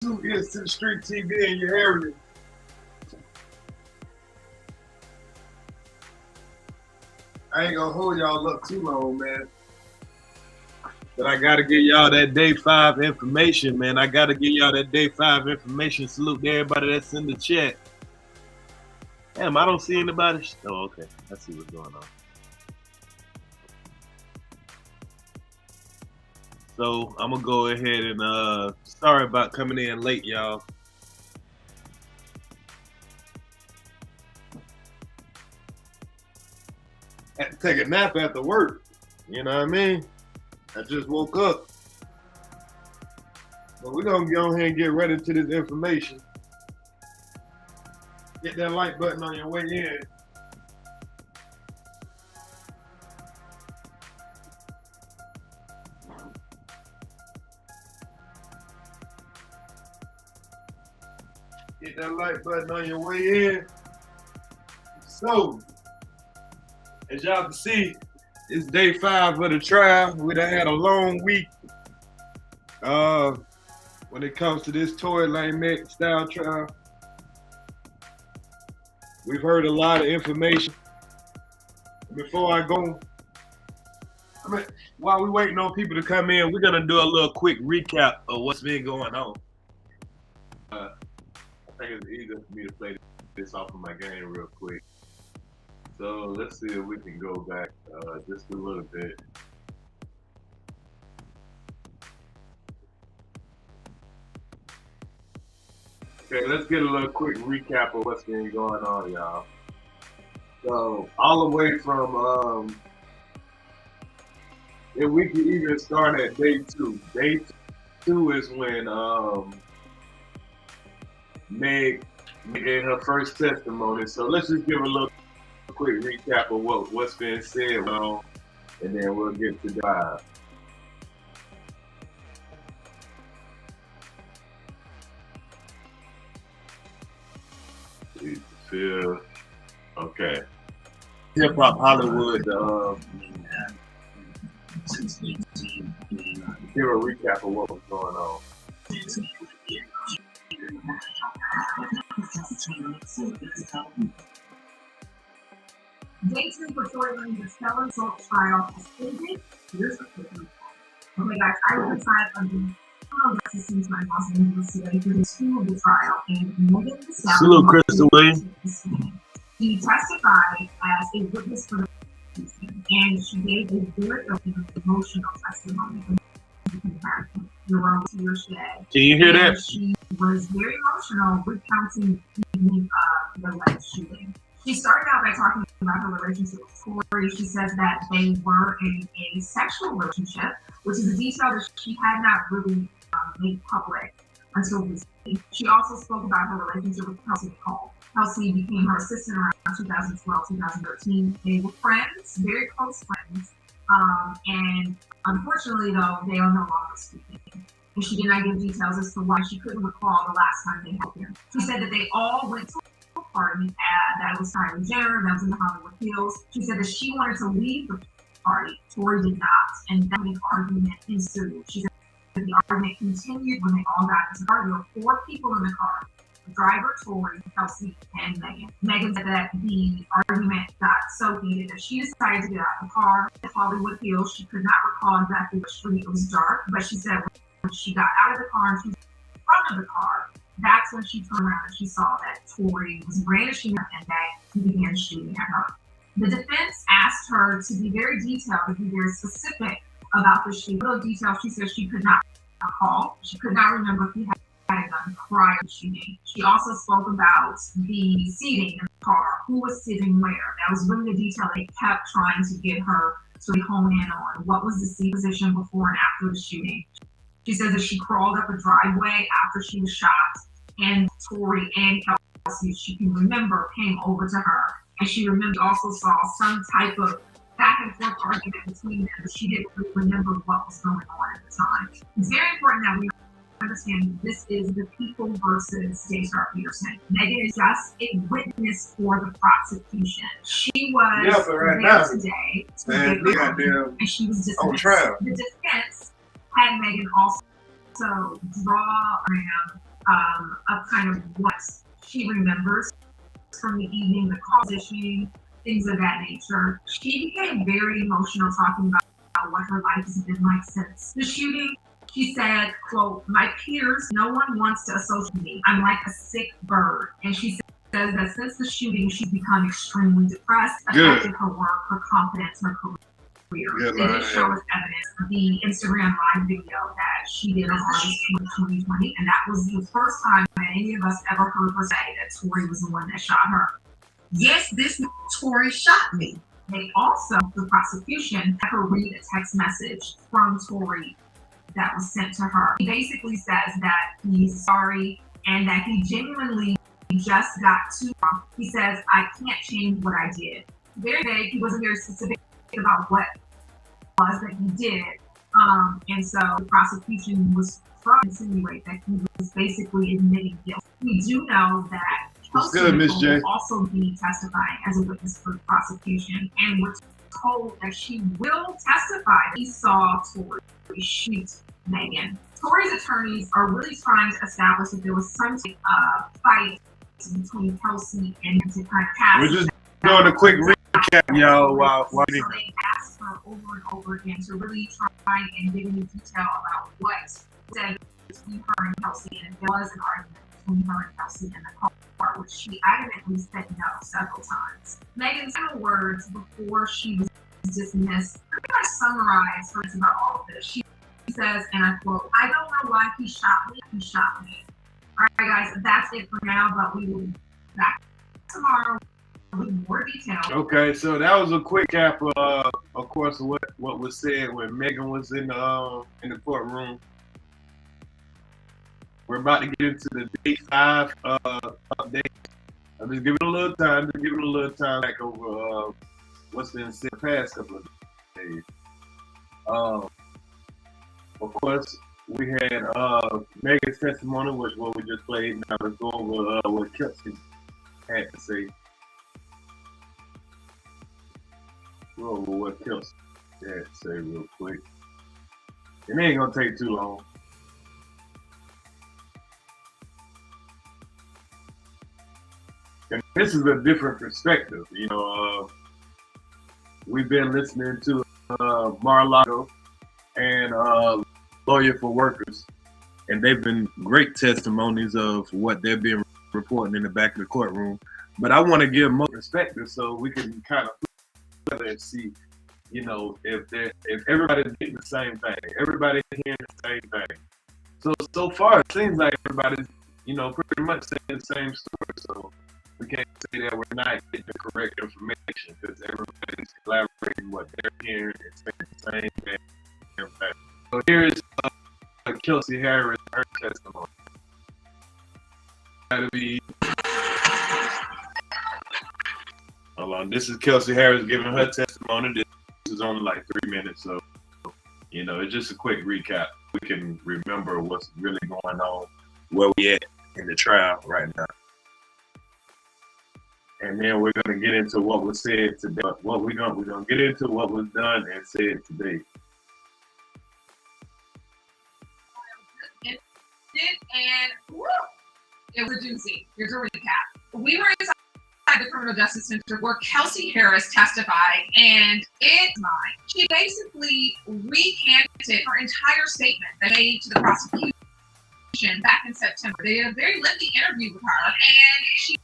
is to the street TV in your area. I ain't gonna hold y'all up too long, man. But I gotta give y'all that day 5 information, man. I gotta give y'all that day 5 information. Salute to everybody that's in the chat. Damn, I don't see anybody. Oh, okay. I see what's going on. So I'm gonna go ahead and sorry about coming in late, y'all. Had to take a nap after work. You know what I mean? I just woke up. But we're gonna go ahead and get ready to this information. Hit that like button on your way in. Hit that like button on your way in. So, as y'all can see, it's day 5 of the trial. We done had a long week when it comes to this Tory Lanez style trial. We've heard a lot of information. Before I go, while we're waiting on people to come in, we're gonna do a little quick recap of what's been going on. I think it's easier for me to play this off of my game real quick. So let's see if we can go back just a little bit. Okay, let's get a little quick recap of what's been going on, y'all. So all the way from if we can even start at day 2. Day 2 is when Meg gave her first testimony. So let's just give a little quick recap of what's been said, and then we'll get to dive. Okay. Hip Hop Hollywood. Give a recap of what was going on. Day 2 for Tory Lanez's felon assault trial has ended. Here's the quick recap. Okay, guys, I was inside of the criminal justice system in Los Angeles today for day 2 of the trial, and Megan Thee Stallion. Salute, Crystal Wayne. She testified as a witness for the prosecution, and she gave a very emotional testimony. Can you hear that? She was very emotional recounting the alleged shooting. She started out by talking about her relationship with Tory. She says that they were in a sexual relationship, which is a detail that she had not really made public until recently. She also spoke about her relationship with Kelsey Harris. Kelsey became her assistant around 2012, 2013. They were friends, very close friends. And unfortunately, though, they are no longer speaking. And she did not give details as to why she couldn't recall the last time they helped him. She said that they all went to a party that was Kylie Jenner, that was in the Hollywood Hills. She said that she wanted to leave the party. Tory did not. And then an argument ensued. She said that the argument continued when they all got into the car. There were 4 people in the car. The driver, Tory, Kelsey, and Megan. Megan said that the argument got so heated that she decided to get out of the car. At Hollywood Hills, she could not recall exactly what street. It was dark, but she said when she got out of the car and she was in front of the car, that's when she turned around and she saw that Tory was brandishing her and that he began shooting at her. The defense asked her to be very detailed, to be very specific about the shooting. Little details she said she could not recall. She could not remember if he had a gun prior to shooting. She also spoke about the seating in the car, who was sitting where. That was really the detail they kept trying to get her to hone in on. What was the seat position before and after the shooting? She says that she crawled up a driveway after she was shot, and Tory and Kelsey, she can remember, came over to her. And she also saw some type of back and forth argument between them, but she didn't really remember what was going on at the time. It's very important that we understand this is the people versus Daystar Peterson. Megan is just a witness for the prosecution. She was there today and she was dismissed. The defense had Megan also draw of kind of what she remembers from the evening, the composition, things of that nature. She became very emotional talking about what her life has been like since the shooting. She said, quote, "My peers, no one wants to associate me. I'm like a sick bird." And she says that since the shooting, she's become extremely depressed, affected her work, her confidence, her career. It did show us evidence of the Instagram live video that she did on August 2020, and that was the first time that any of us ever heard her say that Tory was the one that shot her. Yes, this Tory shot me. They also, the prosecution, had her read a text message from Tory that was sent to her. He basically says that he's sorry and that he genuinely just got too wrong. He says, "I can't change what I did." Very vague. He wasn't very specific about what it was that he did. And so the prosecution was trying to insinuate that he was basically admitting guilt. We do know that Kelsey will also be testifying as a witness for the prosecution, and we're told that she will testify that he saw Tory shoot Megan. Tory's attorneys are really trying to establish that there was some type of fight between Kelsey and to kind of cast. We're just doing a quick recap, y'all. While they asked her over and over again to really try and give any detail about what said between her and Kelsey, and if there was an argument between her and Kelsey in the car, which she adamantly said no several times. Megan's final words before she was dismissed pretty much summarized her about all of this. She says, and I quote, "I don't know why he shot me. He shot me." All right, guys, that's it for now, but we will be back tomorrow with more details. Okay, so that was a quick cap, of course, what was said when Megan was in the courtroom. We're about to get into the day 5 update. I'm just giving it a little time, back over what's been said the past couple of days. Of course, we had Megan's testimony, which what we just played. Now let's go over what Kelsey had to say. Go over what Kelsey had to say real quick. It ain't gonna take too long. And this is a different perspective, you know. We've been listening to Mar-a-Lago and Lawyer for Workers, and they've been great testimonies of what they've been reporting in the back of the courtroom. But I want to give more perspective so we can kind of put together and see, you know, if everybody's getting the same thing, everybody's hearing the same thing. So far, it seems like everybody's, you know, pretty much saying the same story. So we can't say that we're not getting the correct information because everybody's collaborating what they're hearing and saying the same thing. So here's Kelsey Harris, her testimony. Hold on, this is Kelsey Harris giving her testimony. This is only like 3 minutes, so you know it's just a quick recap. We can remember what's really going on, where we at in the trial right now. And then we're gonna get into what was said today. What we're gonna get into what was done and said today. And woo, it was a doozy. Here's a recap. We were inside the criminal justice center where Kelsey Harris testified, and she basically recanted her entire statement that made to the prosecution back in September. They did a very lengthy interview with her, and she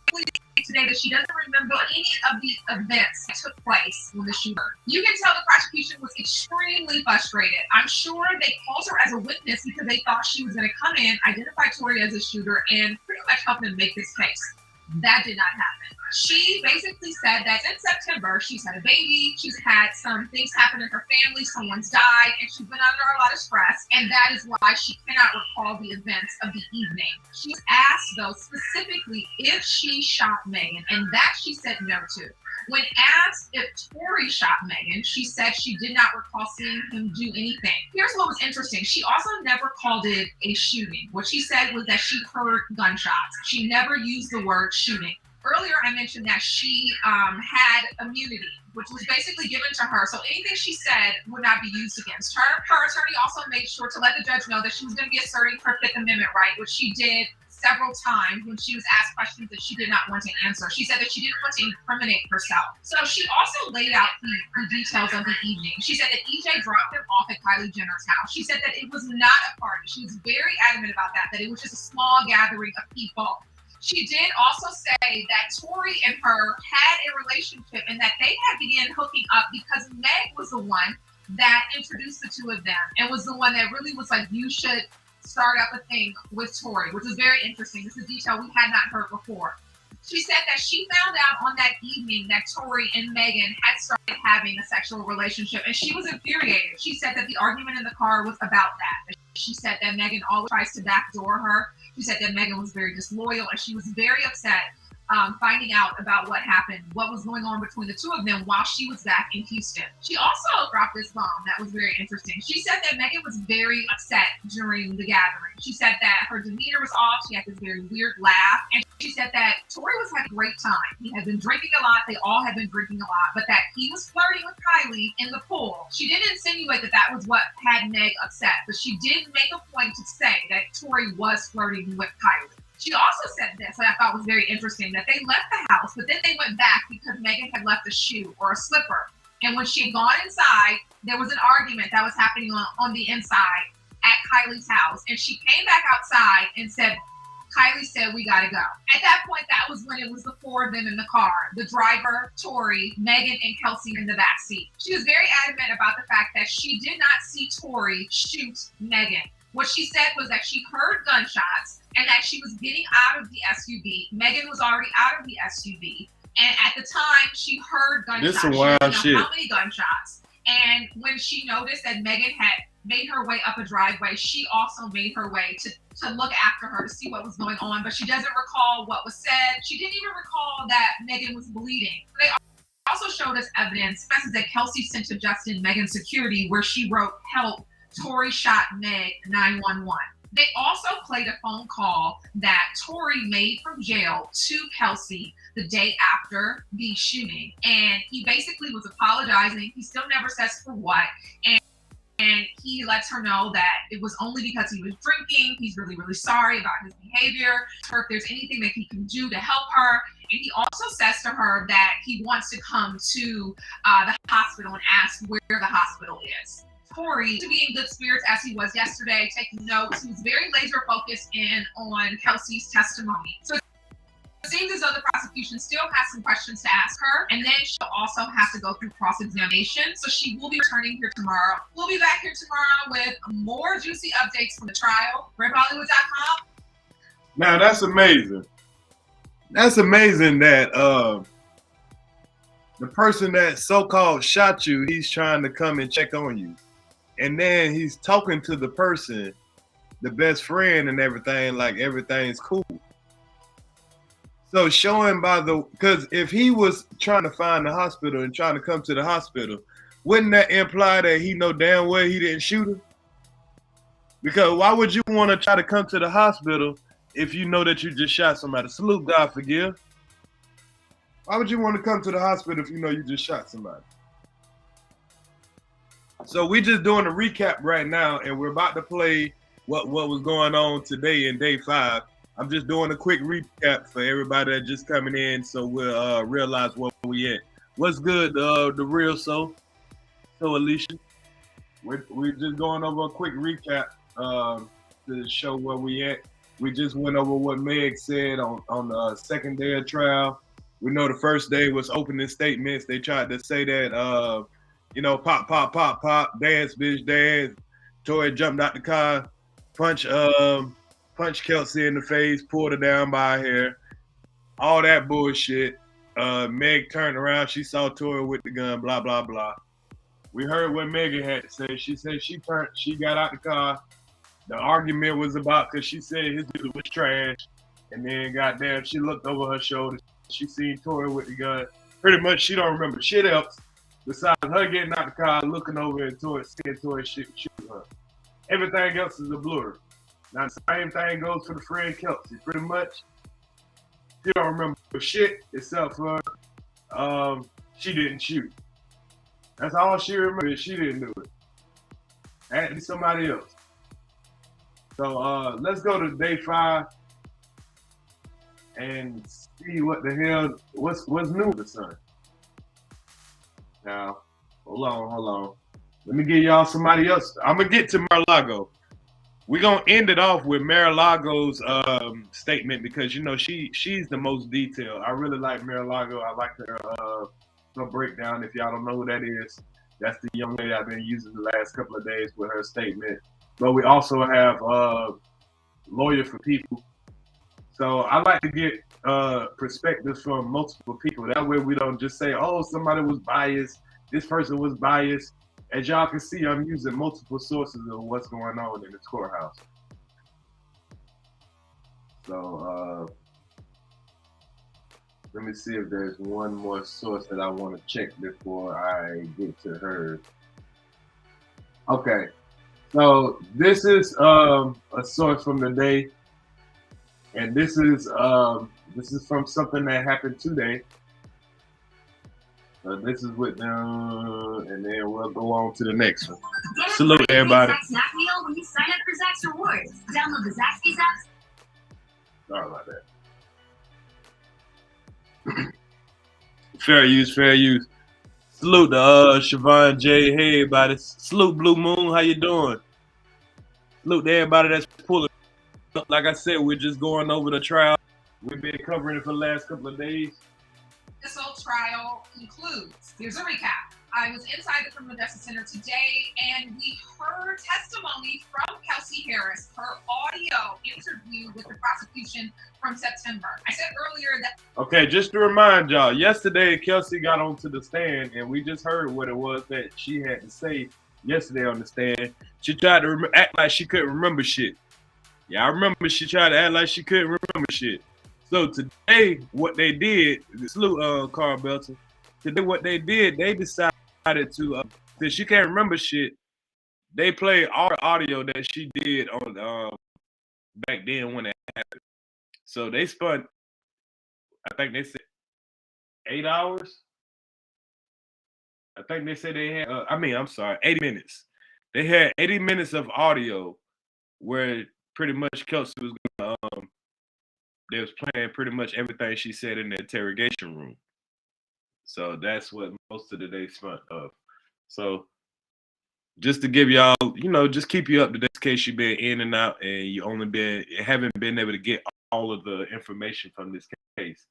today that she doesn't remember any of the events that took place when the shooter. You can tell the prosecution was extremely frustrated. I'm sure they called her as a witness because they thought she was going to come in, identify Tory as a shooter, and pretty much help them make this case. That did not happen. She basically said that in September, she's had a baby, she's had some things happen in her family, someone's died, and she's been under a lot of stress, and that is why she cannot recall the events of the evening. She was asked, though, specifically if she shot Megan, and that she said no to. When asked if Tory shot Megan, she said she did not recall seeing him do anything. Here's what was interesting. She also never called it a shooting. What she said was that she heard gunshots. She never used the word shooting. Earlier, I mentioned that she had immunity, which was basically given to her. So anything she said would not be used against her. Her attorney also made sure to let the judge know that she was going to be asserting her Fifth Amendment right, which she did several times when she was asked questions that she did not want to answer. She said that she didn't want to incriminate herself. So she also laid out the details of the evening. She said that EJ dropped them off at Kylie Jenner's house. She said that it was not a party. She was very adamant about that it was just a small gathering of people. She did also say that Tory and her had a relationship and that they had began hooking up because Meg was the one that introduced the two of them and was the one that really was like, you should start up a thing with Tory, which was very interesting. This is a detail we had not heard before. She said that she found out on that evening that Tory and Megan had started having a sexual relationship, and she was infuriated. She said that the argument in the car was about that. She said that Megan always tries to backdoor her. She said that Megan was very disloyal, and she was very upset finding out about what happened, what was going on between the two of them while she was back in Houston. She also dropped this bomb that was very interesting. She said that Megan was very upset during the gathering. She said that her demeanor was off. She had this very weird laugh. And she said that Tory was having a great time. He had been drinking a lot. They all had been drinking a lot. But that he was flirting with Kylie in the pool. She didn't insinuate that that was what had Meg upset. But she did make a point to say that Tory was flirting with Kylie. She also said this, that I thought was very interesting, that they left the house, but then they went back because Megan had left a shoe or a slipper. And when she had gone inside, there was an argument that was happening on the inside at Kylie's house. And she came back outside and said, Kylie said, we gotta go. At that point, that was when it was the four of them in the car. The driver, Tory, Megan, and Kelsey in the back seat. She was very adamant about the fact that she did not see Tory shoot Megan. What she said was that she heard gunshots and that she was getting out of the SUV. Megan was already out of the SUV. And at the time, she heard gunshots. This some wild shit. How many gunshots? And when she noticed that Megan had made her way up a driveway, she also made her way to look after her to see what was going on. But she doesn't recall what was said. She didn't even recall that Megan was bleeding. They also showed us evidence, message that Kelsey sent to Justin, Megan's security, where she wrote, "Help, Tory shot Meg, 911. They also played a phone call that Tory made from jail to Kelsey the day after the shooting. And he basically was apologizing. He still never says for what. And he lets her know that it was only because he was drinking. He's really, really sorry about his behavior. Or if there's anything that he can do to help her. And he also says to her that he wants to come to the hospital and ask where the hospital is. Tory, to be in good spirits as he was yesterday, taking notes. He was very laser focused in on Kelsey's testimony. So it seems as though the prosecution still has some questions to ask her, and then she'll also have to go through cross-examination. So she will be returning here tomorrow. We'll be back here tomorrow with more juicy updates from the trial. RedHollywood.com. Now that's amazing. That's amazing that the person that so-called shot you, he's trying to come and check on you. And then he's talking to the person, the best friend and everything, like everything's cool. So showing by because if he was trying to find the hospital and trying to come to the hospital, wouldn't that imply that he know damn well he didn't shoot her? Because why would you want to try to come to the hospital if you know that you just shot somebody? Salute, God forgive. Why would you want to come to the hospital if you know you just shot somebody? So we just doing a recap right now, and we're about to play what was going on today in day 5. I'm just doing a quick recap for everybody that's just coming in, so we'll realize where we at. What's good, the real So Alicia? We're just going over a quick recap to show where we at. We just went over what Meg said on the second day of trial. We know the first day was opening statements. They tried to say that, pop, pop, pop, pop, dance, bitch, dance. Tory jumped out the car, punched Kelsey in the face, pulled her down by her hair. All that bullshit. Meg turned around. She saw Tory with the gun, blah, blah, blah. We heard what Megan had to say. She said she got out the car. The argument was about because she said his dude was trash. And then, goddamn, she looked over her shoulder. She seen Tory with the gun. Pretty much, she don't remember shit else besides her getting out the car, looking over and seeing Tory shoot her. Everything else is a blur. Now, the same thing goes for the friend Kelsey. Pretty much, she don't remember shit except for she didn't shoot. That's all she remembers. She didn't do it. Had to be somebody else. So let's go to day 5. and see what the hell what's new with the son. Now, hold on. Let me give y'all somebody else. I'm gonna get to Mar-a-Lago. We're gonna end it off with Mar-a-Lago's statement because you know she's the most detailed. I really like Mar-a-Lago. I like her breakdown. If y'all don't know who that is, that's the young lady I've been using the last couple of days with her statement. But we also have Lawyer for People. So I like to get perspectives from multiple people. That way we don't just say, oh, somebody was biased, this person was biased. As y'all can see, I'm using multiple sources of what's going on in this courthouse. So let me see if there's one more source that I want to check before I get to her. Okay, so this is a source from the day, and this is from something that happened today. So this is with them, and then we'll go on to the next one. Salute everybody. Zax Meal when you sign up for Zax Rewards. Download the Zaxby's app. Sorry about that. Fair use. Salute to Siobhan J. Hey everybody. Salute Blue Moon. How you doing? Salute to everybody that's pulling up. Like I said, we're just going over the trial. We've been covering it for the last couple of days. This whole trial concludes. Here's a recap. I was inside the Criminal Justice Center today, and we heard testimony from Kelsey Harris, her audio interview with the prosecution from September. I said earlier that... Okay, just to remind y'all, yesterday Kelsey got onto the stand, and we just heard what it was that she had to say yesterday on the stand. She tried to act like she couldn't remember shit. Yeah, I remember she tried to act like she couldn't remember shit. So today, what they did, salute Carl Belton. Today, what they did, they decided to, since she can't remember shit, they played all the audio that she did on back then when it happened. So they spent, I think they said 8 hours. I think they said they had, 80 minutes. They had 80 minutes of audio where pretty much Kelsey was gonna, they was playing pretty much everything she said in the interrogation room. So that's what most of the day spent of. So just to give y'all, just keep you up to date in case you've been in and out and you haven't been able to get all of the information from this case.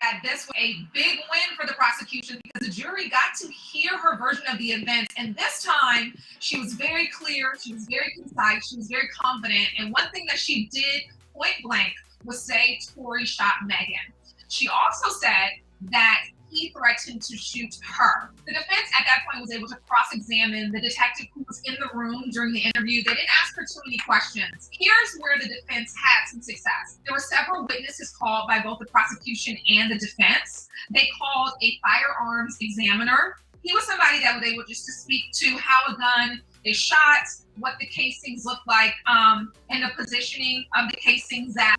At this was a big win for the prosecution because the jury got to hear her version of the events. And this time, she was very clear, she was very concise, she was very confident. And one thing that she did point blank was say Tory shot Megan. She also said that he threatened to shoot her. The defense at that point was able to cross-examine the detective who was in the room during the interview. They didn't ask her too many questions. Here's where the defense had some success. There were several witnesses called by both the prosecution and the defense. They called a firearms examiner. He was somebody that was able just to speak to how a gun is shot, what the casings look like, and the positioning of the casings that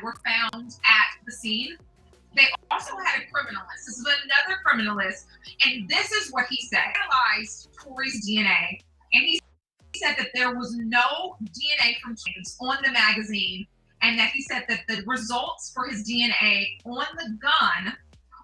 were found at the scene. They also had a criminalist. This is another criminalist, and this is what he said. He analyzed Tory's DNA, and he said that there was no DNA from James on the magazine, and that he said that the results for his DNA on the gun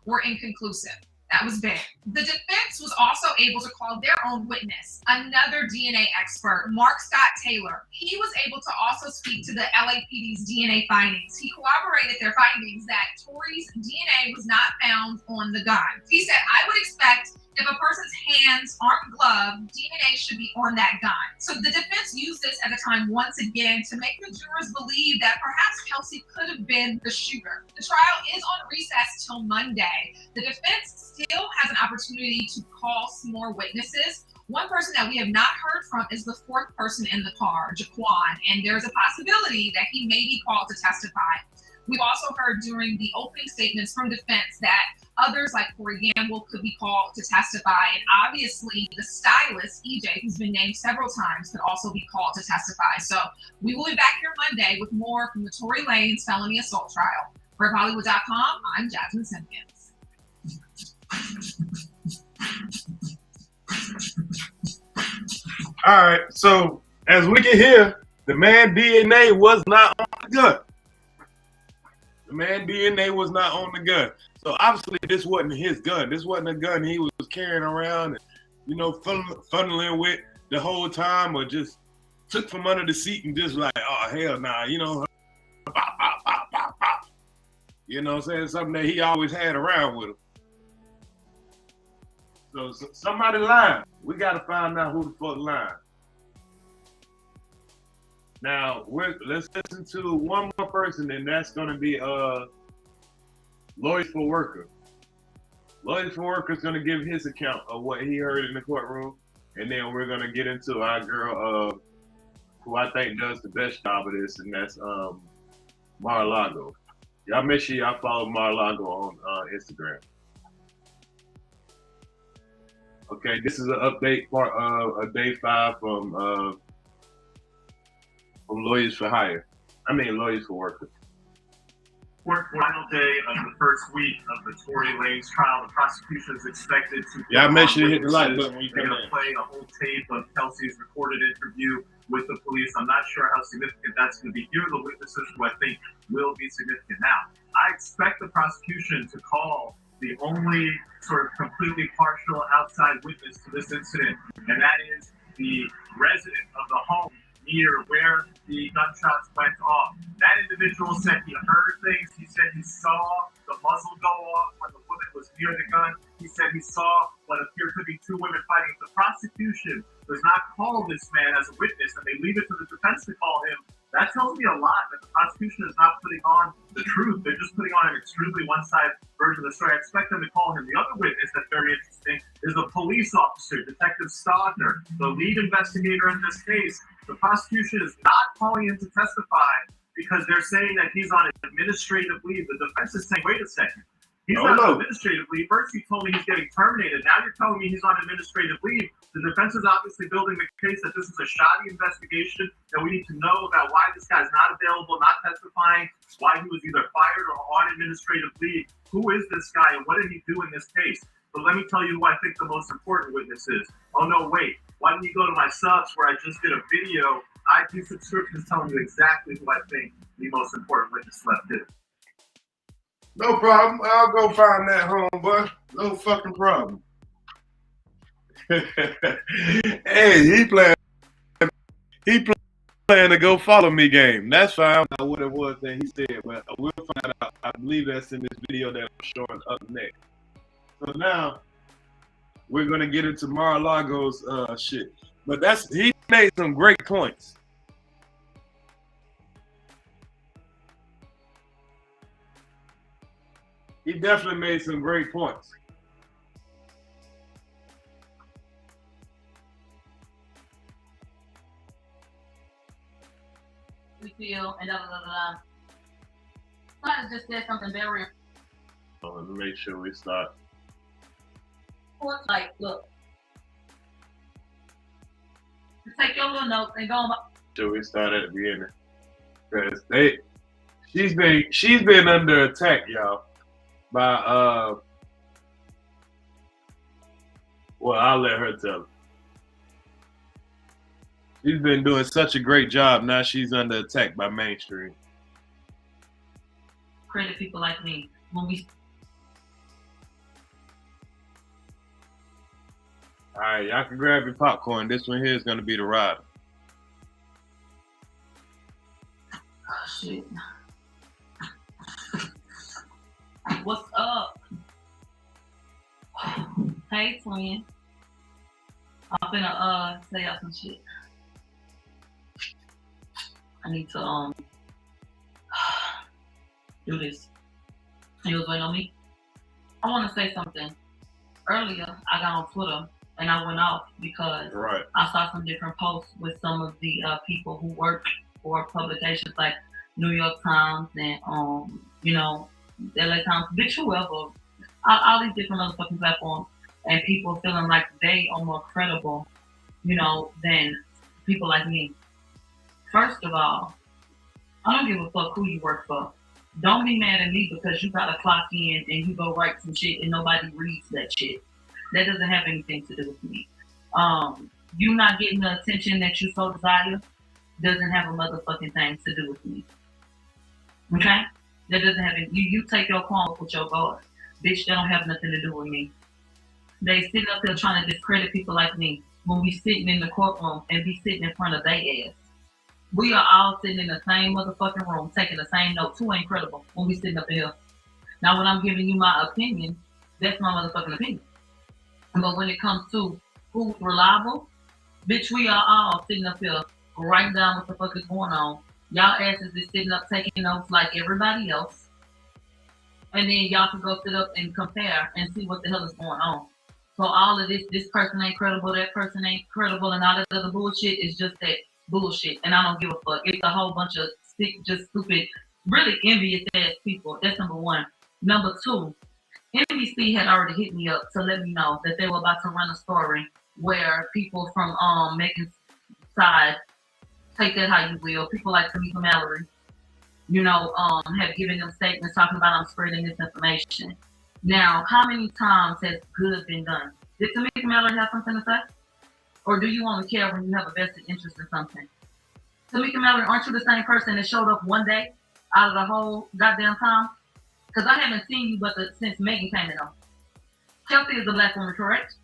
were inconclusive. That was big. The defense was also able to call their own witness, another DNA expert, Mark Scott Taylor. He was able to also speak to the LAPD's DNA findings. He corroborated their findings that Tory's DNA was not found on the gun. He said, I would expect if a person's hands aren't gloved, DNA should be on that gun. So the defense used this at the time once again to make the jurors believe that perhaps Kelsey could have been the shooter. The trial is on recess till Monday. The defense still has an opportunity to call some more witnesses. One person that we have not heard from is the fourth person in the car, Jaquan, and there's a possibility that he may be called to testify. We've also heard during the opening statements from defense that others like Corey Gamble could be called to testify. And obviously the stylist, EJ, who's been named several times, could also be called to testify. So we will be back here Monday with more from the Tory Lanez felony assault trial. For Hollywood.com, I'm Jasmine Simpkins. All right, so as we can hear, the man DNA was not on the gun. The man DNA was not on the gun. So obviously this wasn't his gun. This wasn't a gun he was carrying around and, you know, funneling with the whole time, or just took from under the seat and just like, oh, hell nah, you know, pop, pop, pop, pop, pop. You know what I'm saying? Something that he always had around with him. So somebody lying. We got to find out who the fuck lying. Now, let's listen to one more person, and that's going to be Lawyers for Worker. Lawyers for Worker is going to give his account of what he heard in the courtroom, and then we're going to get into our girl, who I think does the best job of this, and that's Mar-a-Lago. Y'all make sure y'all follow Mar-a-Lago on Instagram. Okay, this is an update part of day 5 from Lawyers for Hire. Lawyers for Workers. Final day of the first week of the Tory Lanez trial. The prosecution is expected to. Yeah, make sure you hit the like button when you come in. They're going to play a whole tape of Kelsey's recorded interview with the police. I'm not sure how significant that's going to be. Here are the witnesses who I think will be significant. Now, I expect the prosecution to call the only sort of completely partial outside witness to this incident, and that is the resident of the home near where the gunshots went off. That individual said he heard things. He said he saw the muzzle go off when the woman was near the gun. He said he saw what appeared to be 2 women fighting. If the prosecution does not call this man as a witness and they leave it to the defense to call him, that tells me a lot that the prosecution is not putting on the truth. They're just putting on an extremely one-sided version of the story. I expect them to call him. The other witness that's very interesting is the police officer, Detective Stodner, the lead investigator in this case. The prosecution is not calling him to testify because they're saying that he's on administrative leave. The defense is saying, wait a second. He's not on administrative leave. First, you told me he's getting terminated. Now you're telling me he's on administrative leave. The defense is obviously building the case that this is a shoddy investigation, that we need to know about why this guy's not available, not testifying, why he was either fired or on administrative leave. Who is this guy and what did he do in this case? But let me tell you who I think the most important witness is. Oh, no, wait. Why didn't you go to my subs where I just did a video? IP subscriptions telling you exactly who I think the most important witness left is. No problem. I'll go find that homeboy. No fucking problem. Hey, he playing to go follow me game. That's fine. I what it was that he said, but we'll find out. I believe that's in this video that I'm showing up next. So now we're gonna get into Mar-a-Lago's shit. But he made some great points. He definitely made some great points. We feel and Somebody just said something very. So let me make sure we start. Like, look, take your little notes and go. Sure, we start at the beginning because she's been under attack, y'all. By well, I'll let her tell it. She's been doing such a great job. Now she's under attack by mainstream. Credit people like me when we. All right, y'all can grab your popcorn. This one here is gonna be the rider. Oh shit. What's up? Hey, twin. I'm finna say out some shit. I need to do this. You was waiting on me? I want to say something. Earlier, I got on Twitter and I went off because I saw some different posts with some of the people who work for publications like New York Times and you know, LA Times, bitch, whoever, all these different motherfucking platforms, and people feeling like they are more credible, you know, than people like me. First of all, I don't give a fuck who you work for. Don't be mad at me because you gotta clock in and you go write some shit and nobody reads that shit. That doesn't have anything to do with me. You not getting the attention that you so desire doesn't have a motherfucking thing to do with me. Okay? That doesn't have any, you take your quarrel with your God. Bitch, that don't have nothing to do with me. They sitting up there trying to discredit people like me when we sitting in the courtroom and be sitting in front of their ass. We are all sitting in the same motherfucking room, taking the same notes. Who ain't credible when we sitting up here? Now, when I'm giving you my opinion, that's my motherfucking opinion. But when it comes to who's reliable, bitch, we are all sitting up here writing down what the fuck is going on. Y'all asses is sitting up taking notes like everybody else. And then y'all can go sit up and compare and see what the hell is going on. So all of this person ain't credible, that person ain't credible, and all that other bullshit is just that bullshit. And I don't give a fuck. It's a whole bunch of just stupid, really envious ass people. That's number one. Number two, NBC had already hit me up to let me know that they were about to run a story where people from Megan's side, take that how you will, people like Tamika Mallory, have given them statements talking about I'm spreading misinformation. Now, how many times has good been done? Did Tamika Mallory have something to say? Or do you only care when you have a vested interest in something? Tamika Mallory, aren't you the same person that showed up one day out of the whole goddamn time? Because I haven't seen you since Megan came in. Kelsey is a black woman, correct?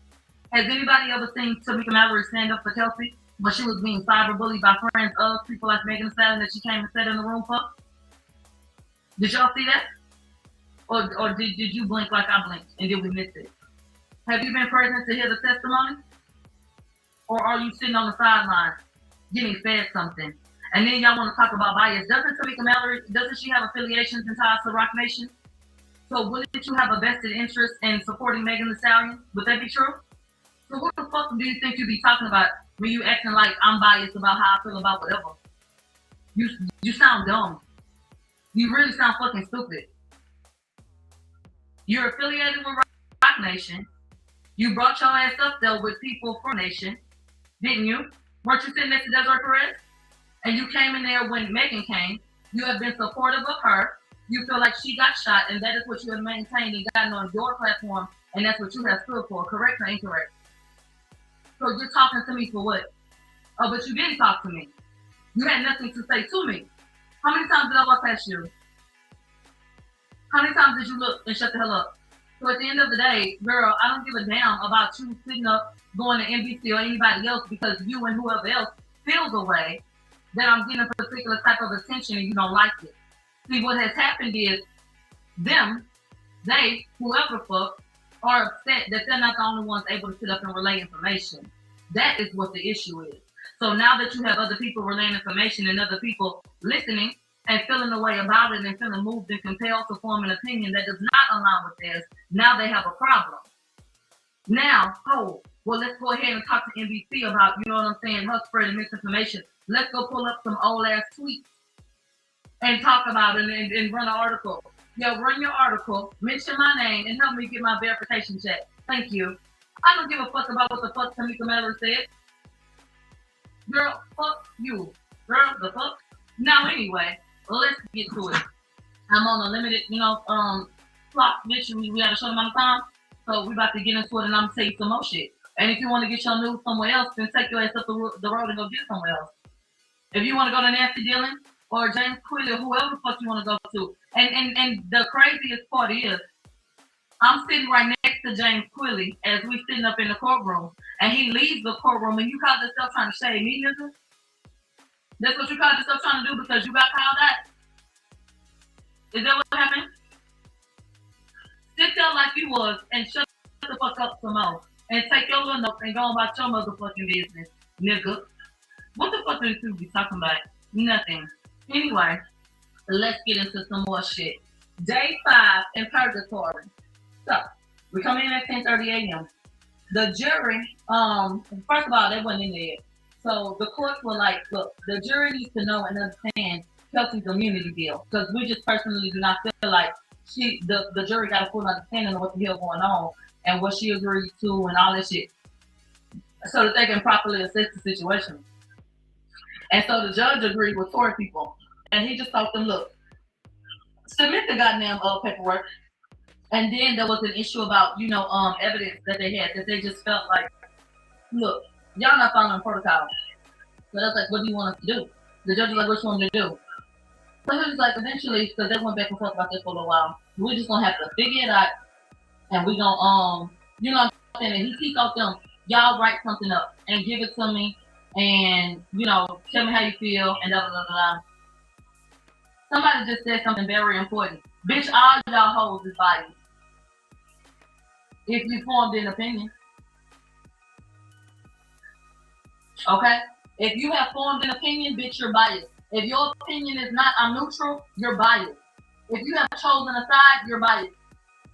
Has anybody ever seen Tamika Mallory stand up for Kelsey when she was being cyberbullied by friends of people like Megan Thee Stallion that she came and sat in the room for? Did y'all see that? Or did you blink like I blinked and did we miss it? Have you been present to hear the testimony? Or are you sitting on the sidelines getting fed something? And then y'all want to talk about bias. Doesn't Tamika Mallory, doesn't she have affiliations and ties to Rock Nation? So wouldn't you have a vested interest in supporting Megan Thee Stallion? Would that be true? So what the fuck do you think you be talking about when you acting like I'm biased about how I feel about whatever? You sound dumb. You really sound fucking stupid. You're affiliated with Rock Nation. You brought your ass up there with people from Nation, didn't you? Weren't you sitting next to Desiree Perez? And you came in there when Megan came. You have been supportive of her. You feel like she got shot, and that is what you have maintained and gotten on your platform, and that's what you have stood for, correct or incorrect? So you're talking to me for what? Oh, but you didn't talk to me. You had nothing to say to me. How many times did I walk past you? How many times did you look and shut the hell up? So at the end of the day, girl, I don't give a damn about you sitting up, going to NBC or anybody else because you and whoever else feels a way that I'm getting a particular type of attention and you don't like it. See, what has happened is they, whoever fuck, are upset that they're not the only ones able to sit up and relay information. That is what the issue is. So now that you have other people relaying information and other people listening and feeling a way about it and feeling moved and compelled to form an opinion that does not align with theirs, now they have a problem. Now, well, let's go ahead and talk to NBC about, you know what I'm saying, her spreading misinformation. Let's go pull up some old ass tweets and talk about it and run an article. Yo, run your article, mention my name, and help me get my verification check. Thank you. I don't give a fuck about what the fuck Tamika Mallory said. Girl, fuck you. Girl, the fuck? Now, anyway, let's get to it. I'm on a limited, clock, bitch. We got a short amount of time. So we about to get into it, and I'm gonna tell you some more shit. And if you want to get your news somewhere else, then take your ass up the road and go get it somewhere else. If you want to go to Nancy Dillon or James Quilly or whoever the fuck you want to go to. And the craziest part is, I'm sitting right next to James Quilly as we sitting up in the courtroom, and he leaves the courtroom, and you call yourself trying to shade me, nigga? That's what you call yourself trying to do because you got called out? Is that what happened? Sit there like you was and shut the fuck up some more. And take your little notes and go about your motherfucking business, nigga. What the fuck are you be talking about? Nothing. Anyway, let's get into some more shit. Day 5 in purgatory. So, we come in at 10:30 a.m. The jury, first of all, they wasn't in there. So the courts were like, look, the jury needs to know and understand Kelsey's immunity deal. Because we just personally do not feel like the jury got a full understanding of what the hell going on and what she agreed to and all that shit. So that they can properly assess the situation. And so the judge agreed with Tory people. And he just told them, look, submit the goddamn paperwork. And then there was an issue about, evidence that they had that they just felt like, look, y'all not following protocol. So that's like, what do you want us to do? The judge was like, what you want me to do? So he was like, eventually, because they went back and forth about this for a little while, we're just gonna have to figure it out, and we gonna you know what I'm saying? And he told them, y'all write something up and give it to me, and you know, tell me how you feel, and da da da da. Somebody just said something very important. Bitch, all y'all hoes is biased. If you formed an opinion. Okay? If you have formed an opinion, bitch, you're biased. If your opinion is not, I'm neutral, you're biased. If you have chosen a side, you're biased.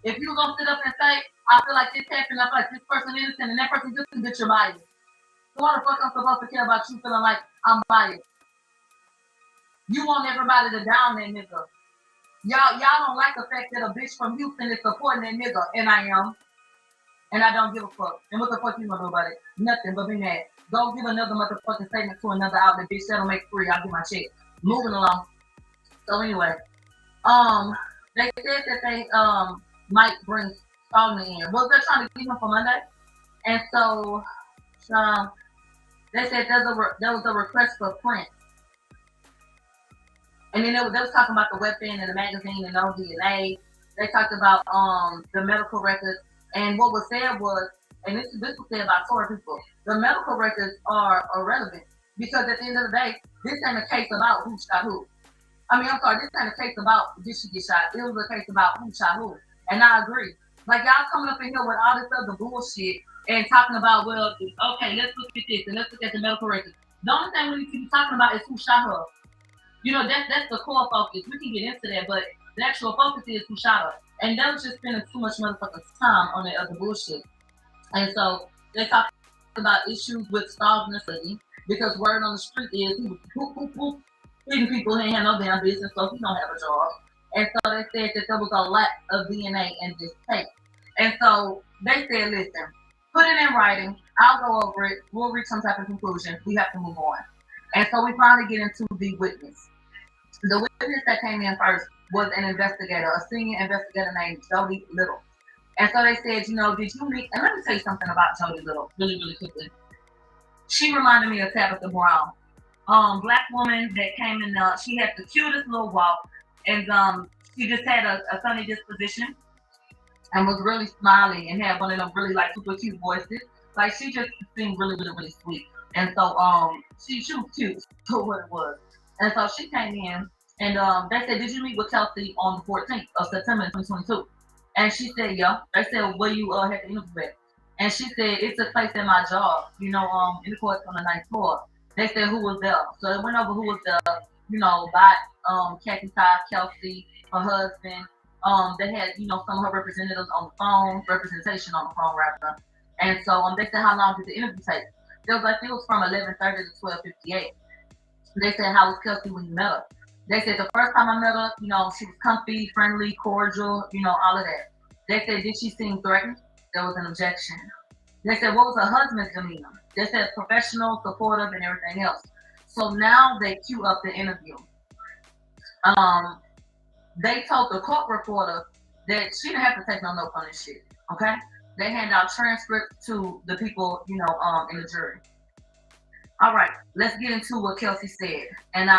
If you're gonna sit up and say, I feel like this happened, I feel like this person innocent and that person guilty, bitch, you're biased. So why the fuck I'm supposed to care about you feeling like I'm biased? You want everybody to down that nigga. Y'all don't like the fact that a bitch from Houston is supporting that nigga, and I am. And I don't give a fuck. And what the fuck you gonna do about it? Nothing but be mad. Go give another motherfucking statement to another outlet, bitch. That'll make free. I'll get my check. Moving along. So anyway, they said that they might bring Stallion in. Well, they're trying to keep him for Monday. And so they said there was a request for print. And then they was talking about the weapon and the magazine and no DNA. They talked about the medical records. And what was said was, and this was said by Tory people, the medical records are irrelevant because at the end of the day, this ain't a case about who shot who. I mean, I'm sorry, this ain't a case about did she get shot. It was a case about who shot who. And I agree. Like y'all coming up in here with all this other bullshit and talking about, well, okay, let's look at this and let's look at the medical records. The only thing we need to be talking about is who shot her. You know, that's the core focus. We can get into that, but the actual focus is who shot her. And they was just spending too much motherfucking time on that other bullshit. And so they talked about issues with Stallion in the city because word on the street is he was hitting people who ain't had no damn business, so he don't have a job. And so they said that there was a lack of DNA in this tape. And so they said, listen, put it in writing. I'll go over it. We'll reach some type of conclusion. We have to move on. And so we finally get into the witness. The witness that came in first was an investigator, a senior investigator named Jody Little. And so they said, you know, did you meet, and let me tell you something about Jody Little, really, really quickly. She reminded me of Tabitha Brown. Black woman that came in, she had the cutest little walk, and she just had a sunny disposition, and was really smiley, and had one of them really like super cute voices. Like she just seemed really, really, really sweet. And so she was cute for what it was. And so she came in, and they said, did you meet with Kelsey on the 14th of September 2022? And she said, yeah. They said, where you had the interview at? And she said, it took place in my job, you know, in the courts on the 9th floor. They said, who was there? So it went over who was there, you know, by Kathy Ty, Kelsey, her husband. They had, you know, some of her representatives on the phone, representation on the phone, rather. And so they said, how long did the interview take? They was like, it was from 11:30 to 12:58. They said, how was Kelsey when you met her? They said, the first time I met her, you know, she was comfy, friendly, cordial, you know, all of that. They said, did she seem threatened? There was an objection. They said, what was her husband's demeanor? They said, professional, supportive, and everything else. So now they queue up the interview. They told the court reporter that she didn't have to take no notes on this shit, okay? They hand out transcripts to the people, you know, in the jury. All right, let's get into what Kelsey said. And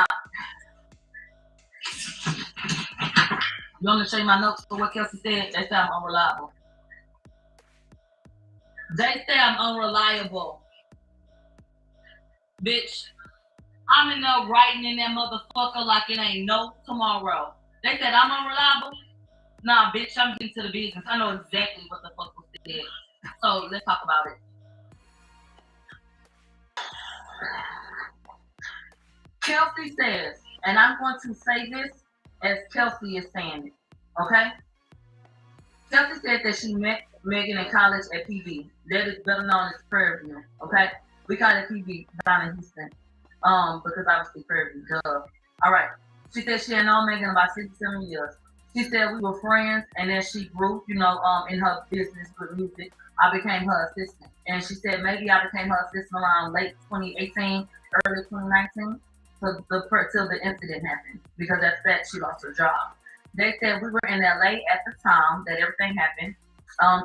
you want me to show you my notes for what Kelsey said? They say I'm unreliable. They say I'm unreliable. Bitch, I'm in there writing in that motherfucker like it ain't no tomorrow. They said I'm unreliable? Nah, bitch, I'm getting to the business. I know exactly what the fuck was said. So let's talk about it. Kelsey says, and I'm going to say this as Kelsey is saying it, okay? Kelsey said that she met Megan in college at PV. That is better known as Prairie View, okay? We call it PV down in Houston, because obviously Prairie View, duh. All right. She said she had known Megan about 6 or 7 years. She said we were friends, and then she grew, you know, in her business with music. I became her assistant. And she said maybe I became her assistant around late 2018, early 2019, till the incident happened, because that's that she lost her job. They said we were in LA at the time that everything happened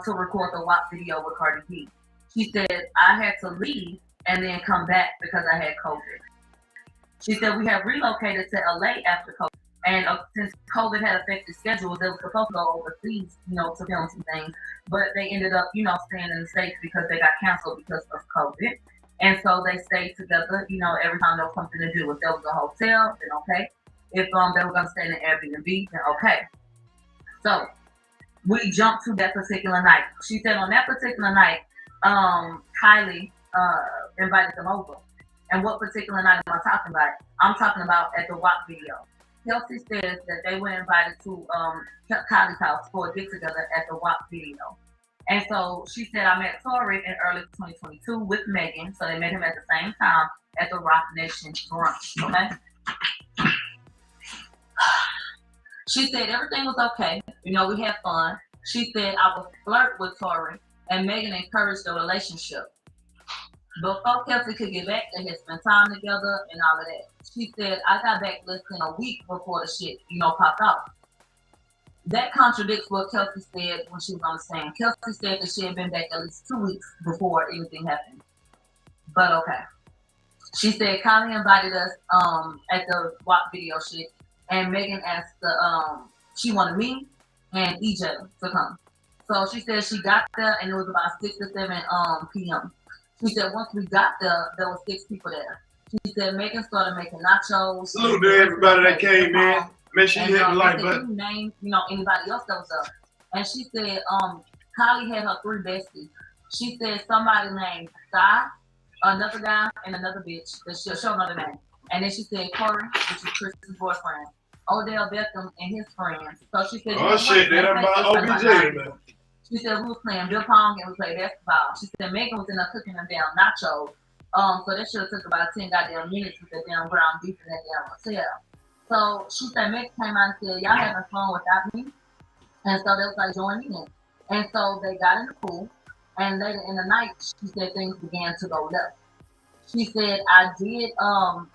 to record the WAP video with Cardi B. She said I had to leave and then come back because I had COVID. She said we had relocated to LA after COVID. And since COVID had affected schedules, they were supposed to go overseas, to film some things, but they ended up, staying in the States because they got canceled because of COVID. And so they stayed together, every time there was something to do. If there was a hotel, then okay. If they were going to stay in an Airbnb, then okay. So we jumped to that particular night. She said on that particular night, Kylie invited them over. And what particular night am I talking about? I'm talking about at the WAP video. Kelsey says that they were invited to Kylie's house for a get-together at the WAP video. And so she said, I met Tory in early 2022 with Megan. So they met him at the same time at the Rock Nation brunch, okay? She said everything was okay. We had fun. She said I would flirt with Tory, and Megan encouraged the relationship. Before Kelsey could get back, they had spent time together and all of that. She said, I got back less than a week before the shit, popped off. That contradicts what Kelsey said when she was on the stand. Kelsey said that she had been back at least 2 weeks before anything happened. But okay. She said Kylie invited us at the WAP video shit, and Megan asked she wanted me and EJ to come. So she said she got there and it was about 6 or 7 p.m. She said once we got there, there was 6 people there. She said Megan started making nachos. Salute to everybody that came in. Make sure you hit the like button. You name, anybody else that was there. And she said, Kylie had her 3 besties. She said somebody named Sky, another guy, and another bitch. She'll show another name. And then she said Corey, which is Chris's boyfriend, Odell Beckham and his friends. So she said, oh shit, they're about OBJ, man. She said we was playing beer pong and we played basketball. She said Megan was in there cooking them damn nachos. So that should have took about 10 goddamn minutes with that damn ground beef in that damn hotel. So she said Megan came out and said, y'all having fun without me? And so they was like, join me in. And so they got in the pool. And later in the night, she said things began to go left. She said, I did,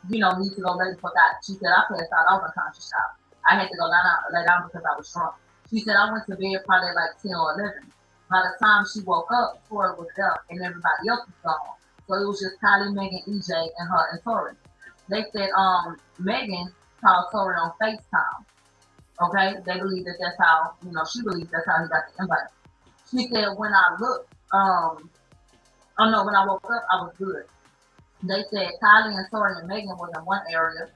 need to go lay the fuck out. She said, I passed out. I was unconscious out. I had to go lay down because I was drunk. She said, I went to bed probably like 10 or 11. By the time she woke up, Tori was up and everybody else was gone. So it was just Kylie, Megan, EJ, and her and Tori. They said Megan called Tori on FaceTime. Okay? They believe that that's how, she believes that's how he got the invite. She said, when I looked, when I woke up, I was good. They said Kylie and Tori and Megan was in one area.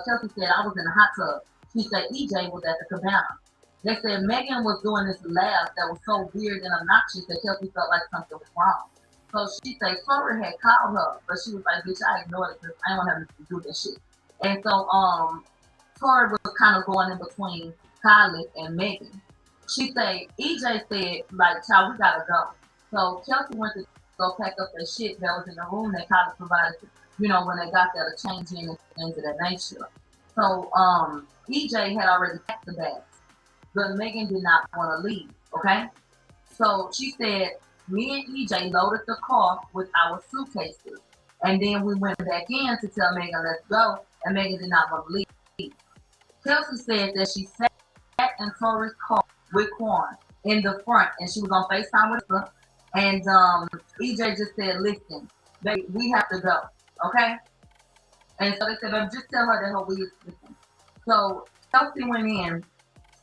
Kelsey said I was in the hot tub. She said EJ was at the cabana. They said Megan was doing this laugh that was so weird and obnoxious that Kelsey felt like something was wrong. So she said Tori had called her, but she was like, bitch, I ignored it because I don't have anything to do with that shit. And so Tori was kind of going in between Kylie and Megan. She said, EJ said, like, child, we gotta go. So Kelsey went to go pack up that shit that was in the room that Kylie provided, when they got there to change in and things of that nature. So EJ had already packed the bags, but Megan did not want to leave, okay? So she said, me and EJ loaded the car with our suitcases, and then we went back in to tell Megan, let's go, and Megan did not want to leave. Kelsey said that she sat in Tori's car with Quan in the front, and she was on FaceTime with her, and EJ just said, listen, baby, we have to go, okay? And so they said, baby, just tell her that her wig is sticking. So Kelsey went in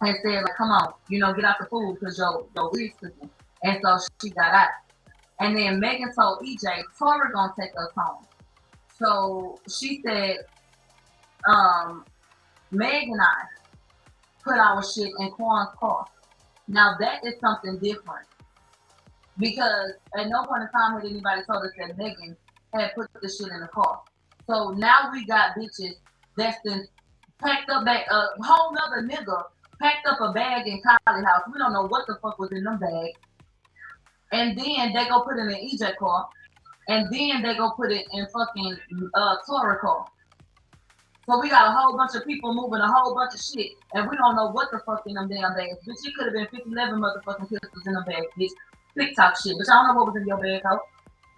and said, like, come on, get out the food because your wig's sticking. And so she got out. And then Megan told EJ, Tori gonna take us home. So she said, Meg and I put our shit in Quan's car. Now that is something different. Because at no point in time had anybody told us that Megan had put the shit in the car. So now we got bitches that's been packed up back, a whole nother nigga packed up a bag in Kylie's house. We don't know what the fuck was in them bags. And then they go put it in an EJ car. And then they go put it in fucking Tori car. So we got a whole bunch of people moving a whole bunch of shit. And we don't know what the fuck in them damn bags. Bitch, it could have been 50-11 motherfucking pistols in them bags, bitch. TikTok shit. But I don't know what was in your bag, ho.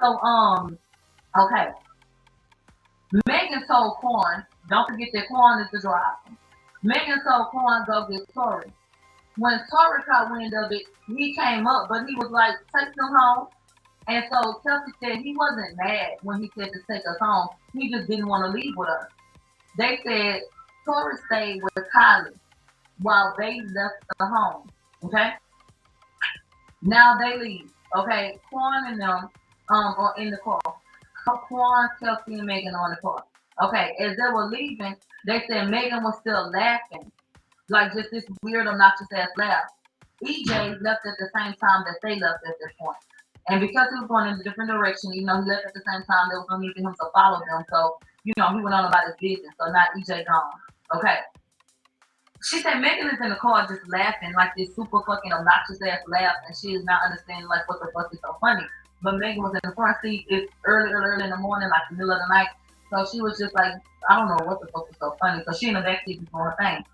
So, okay. Megan told Quan, don't forget that Quan is the driver. Megan told Quan, go get Tori. When Tori caught wind of it, he came up, but he was like, take them home. And so Kelsey said he wasn't mad when he said to take us home. He just didn't want to leave with us. They said Tori stayed with Kylie while they left the home. Okay. Now they leave. Okay. Quan and them are in the car. Quan, Kelsey, and Megan are in the car. Okay. As they were leaving, they said Megan was still laughing, like just this weird, obnoxious ass laugh. EJ left at the same time that they left at this point. And because he was going in a different direction, you know, he left at the same time, there was no need for him to follow them. So, you know, he went on about his business. So now EJ gone. Okay. She said Megan is in the car just laughing, like this super fucking obnoxious ass laugh, and she is not understanding like what the fuck is so funny. But Megan was in the front seat. It's early in the morning, like the middle of the night. So she was just like, I don't know what the fuck is so funny. So she in the back seat doing her thing.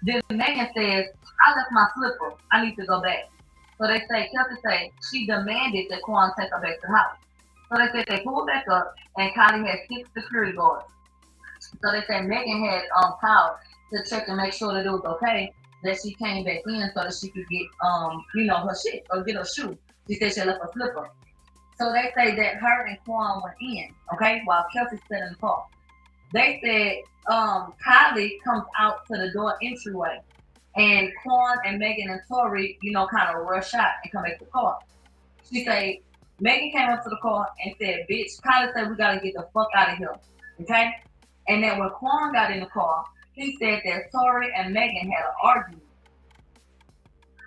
Then Megan says, I left my slipper. I need to go back. So they say, Kelsey say, she demanded that Quan take her back to the house. So they said they pulled back up, and Kylie had 6 security guards. So they said Megan had called to check and make sure that it was okay, that she came back in so that she could get, you know, her shit or get her shoe. She said she left her slipper. So they say that her and Quan went in, okay, while Kelsey sat in the car. They said Kylie comes out to the door entryway, and Quan and Megan and Tori, you know, kind of rush out and come back to the car. She said Megan came up to the car and said, "Bitch," Kylie said, "We gotta get the fuck out of here," okay? And then when Quan got in the car, he said that Tori and Megan had an argument.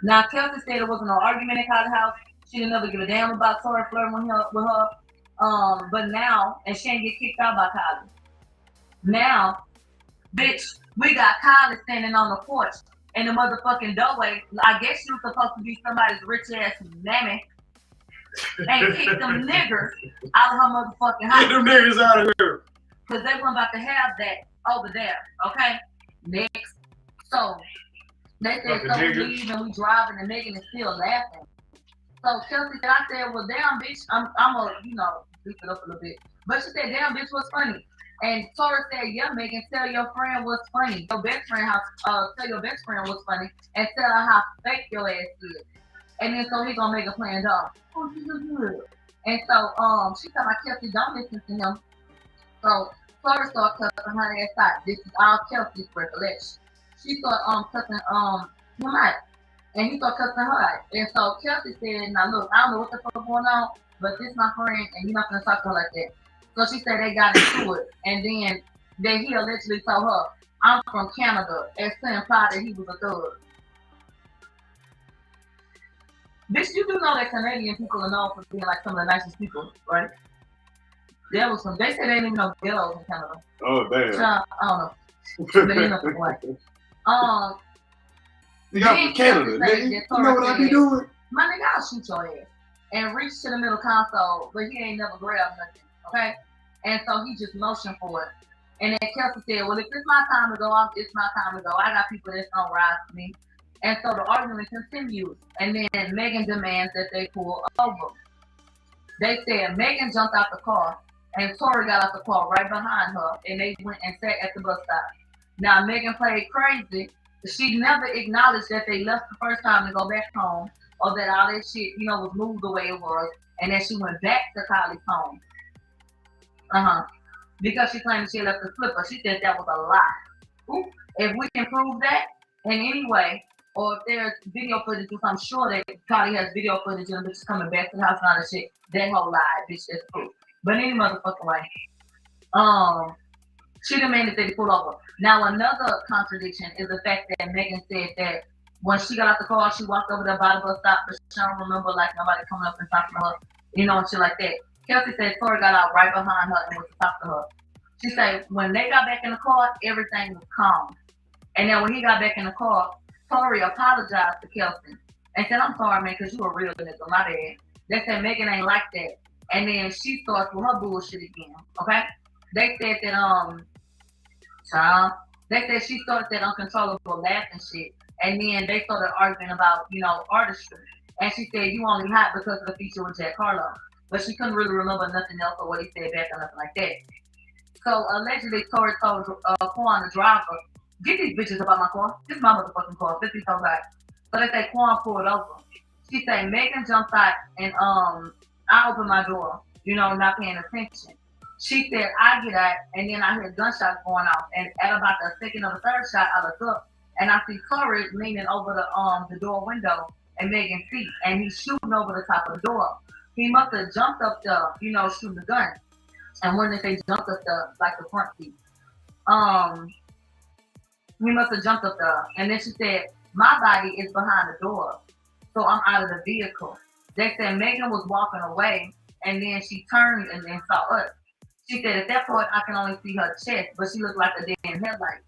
Now Kelsey said there wasn't no argument in Kylie's house. She didn't ever give a damn about Tori flirting with her. But now, and she didn't get kicked out by Kylie. Now, bitch, we got Kylie standing on the porch in the motherfucking doorway. I guess she was supposed to be somebody's rich ass mammy and kick them niggers out of her motherfucking house. Get them niggas out of here. Because they weren't about to have that over there, okay? Next. So, they said, so we leave and we driving and Megan is still laughing. So Kelsey said, I said, well, damn, bitch, I'm gonna, you know, beef it up a little bit. But she said, damn, bitch, what's funny? And Tori said, yeah, Megan, tell your friend what's funny. Your best friend, tell your best friend what's funny and tell her how fake your ass is. And then so he gonna make a plan, dog. Oh, she's so good. And so she told my Kelsey, don't listen to him. So Tori started cussing her ass out. This is all Kelsey's recollection. She started cussing him out. And he started cussing her out. And so Kelsey said, now look, I don't know what the fuck going on, but this is my friend and you're not gonna talk to her like that. So she said they got into it. And then he allegedly told her, I'm from Canada, as to imply that he was a thug. Bitch, you do know that Canadian people are known for being like some of the nicest people, right? There was some, they said they didn't even know ghettos in Canada. Oh, damn. So, I don't know. They end up in white. You got from Canada, nigga. You know what I be doing? My nigga, I'll shoot your ass. And reach to the middle console, but he ain't never grabbed nothing, okay? And so he just motioned for it. And then Kelsey said, well, if it's my time to go, it's my time to go. I got people that's gonna rise to me. And so the argument continues. And then Megan demands that they pull over. They said Megan jumped out the car and Tori got out the car right behind her and they went and sat at the bus stop. Now Megan played crazy. She never acknowledged that they left the first time to go back home or that all that shit, you know, was moved the way it was and that she went back to Kylie's home. Because she claimed she left the slipper. She said that was a lie. Ooh, if we can prove that in any way, or if there's video footage, which I'm sure that Kylie has video footage of bitches coming back to the house and all that shit, that whole lie, bitch, that's proof. But any motherfucking way. She demanded that they pull over. Now another contradiction is the fact that Megan said that when she got out the car, she walked over there by the bus stop, but she don't remember like nobody coming up and talking to her, you know, and shit like that. Kelsey said Tori got out right behind her and was to talk to her. She said when they got back in the car, everything was calm. And then when he got back in the car, Tori apologized to Kelsey and said, I'm sorry, man, because you a real nigga, my bad. They said Megan ain't like that. And then she starts with her bullshit again, okay? They said that, they said she started that uncontrollable laughing shit. And then they started arguing about, you know, artistry. And she said, you only hot because of the feature with Jack Harlow. But she couldn't really remember nothing else or what he said back or nothing like that. So allegedly, Tori told Quan, the driver, get these bitches about my car. This is my motherfucking car. 50 told that. So they say Quan pulled over. She said Megan jumped out and I opened my door, you know, not paying attention. She said, I get out, and then I hear gunshots going off. And at about the second of the third shot, I look up, and I see Corey leaning over the door window and Megan's feet, and he's shooting over the top of the door. He must have jumped up there, you know, shooting the gun. And when they jumped up the front seat, he must have jumped up there. And then she said, my body is behind the door, so I'm out of the vehicle. They said Megan was walking away, and then she turned and then saw us. She said, at that point, I can only see her chest, but she looked like a dead headlight.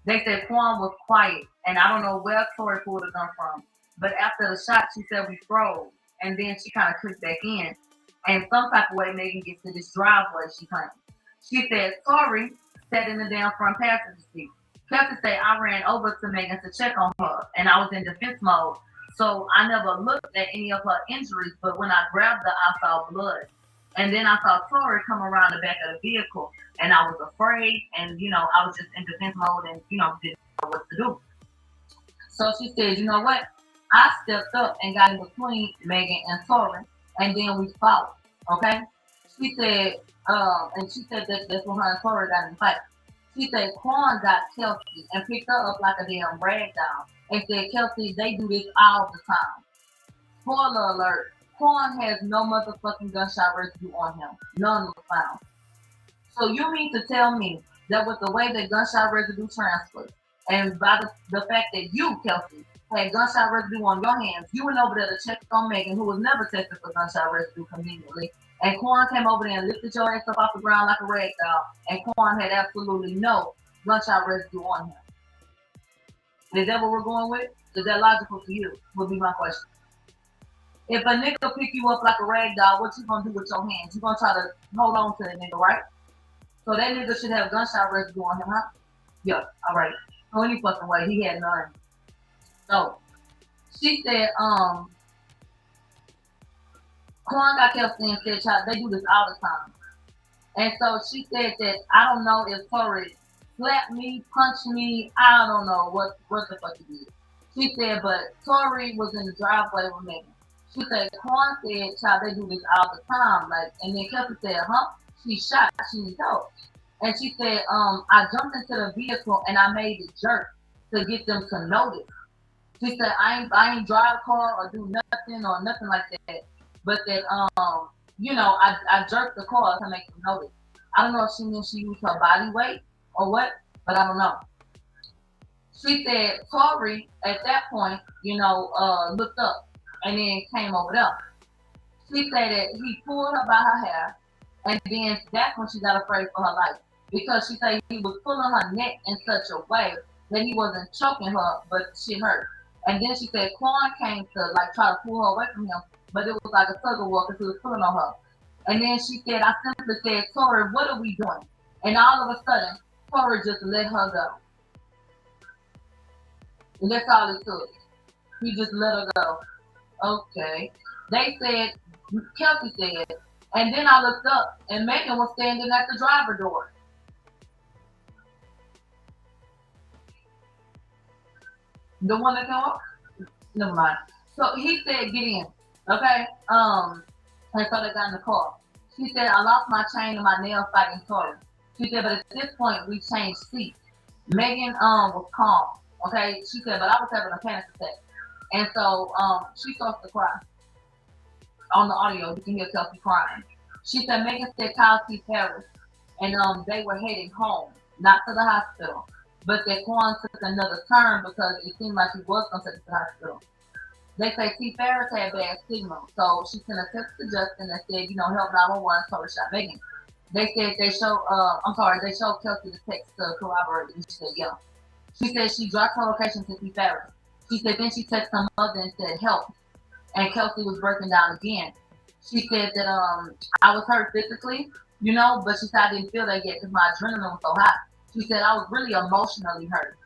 They said Quan was quiet, and I don't know where Tori pulled the gun from. But after the shot, she said we froze, and then she kind of clicked back in. And some type of way, Megan gets to this driveway, she claimed. She said, Tori sat in the damn front passenger seat. Kelsey said, I ran over to Megan to check on her, and I was in defense mode. So I never looked at any of her injuries, but when I grabbed her, I saw blood. And then I saw Tori come around the back of the vehicle, and I was afraid, and, you know, I was just in defense mode and, you know, didn't know what to do. So she said, you know what? I stepped up and got in between Megan and Tori, and then we fought, okay? She said, and she said that's when her and Tori got in the fight. She said Quan got Kelsey and picked her up like a damn rag doll and said, Kelsey, they do this all the time. Spoiler alert. Quan has no motherfucking gunshot residue on him. None was found. So you mean to tell me that with the way that gunshot residue transferred, and by the fact that you, Kelsey, had gunshot residue on your hands, you went over there to check on Megan, who was never tested for gunshot residue conveniently, and Quan came over there and lifted your ass up off the ground like a rag doll, and Quan had absolutely no gunshot residue on him. Is that what we're going with? Is that logical to you? Would be my question. If a nigga pick you up like a rag doll, what you gonna do with your hands? You gonna try to hold on to the nigga, right? So that nigga should have gunshot residue on him, huh? Yeah, all right. So any fucking way, he had none. So she said, Quan got Kelsey and said, child, they do this all the time. And so she said that I don't know if Tori slapped me, punched me, I don't know what the fuck he did. She said, but Tori was in the driveway with Megan. She said, Quan said, child, they do this all the time. Like, and then Kelsey said, huh? She shot, she needs help. And she said, I jumped into the vehicle and I made it jerk to get them to notice. She said, I ain't drive a car or do nothing or nothing like that. But that, you know, I jerked the car to make them notice. I don't know if she means she used her body weight or what, but I don't know. She said, Tori, at that point, you know, looked up and then came over there. She said that he pulled her by her hair, and then that's when she got afraid for her life. Because she said he was pulling her neck in such a way that he wasn't choking her, but she hurt. And then she said Quan came to like try to pull her away from him, but it was like a tug of war because he was pulling on her. And then she said, I simply said, Tori, what are we doing? And all of a sudden, Tori just let her go. And that's all it took. He just let her go. Okay. They said, Kelsey said, and then I looked up and Megan was standing at the driver door. The one that came up? Never mind. So he said, get in. Okay? And so they got in the car. She said, I lost my chain and my nail fighting Tori. She said, but at this point, we changed seats. Megan was calm. Okay? She said, but I was having a panic attack. And so she starts to cry. On the audio, you can hear Kelsey crying. She said, Megan said Kelsey Harris. And they were heading home, not to the hospital. But that Quan took another turn because it seemed like he was going to take it to the hospital. They say T. Ferris had bad signal, so she sent a text to Justin that said, you know, help 911, Tori shot Megan. They said they showed Kelsey the text to corroborate, and she said, yeah. She said she dropped her location to T. Ferris. She said then she texted her mother and said help, and Kelsey was breaking down again. She said that I was hurt physically, you know, but she said I didn't feel that yet because my adrenaline was so high. She said I was really emotionally hurt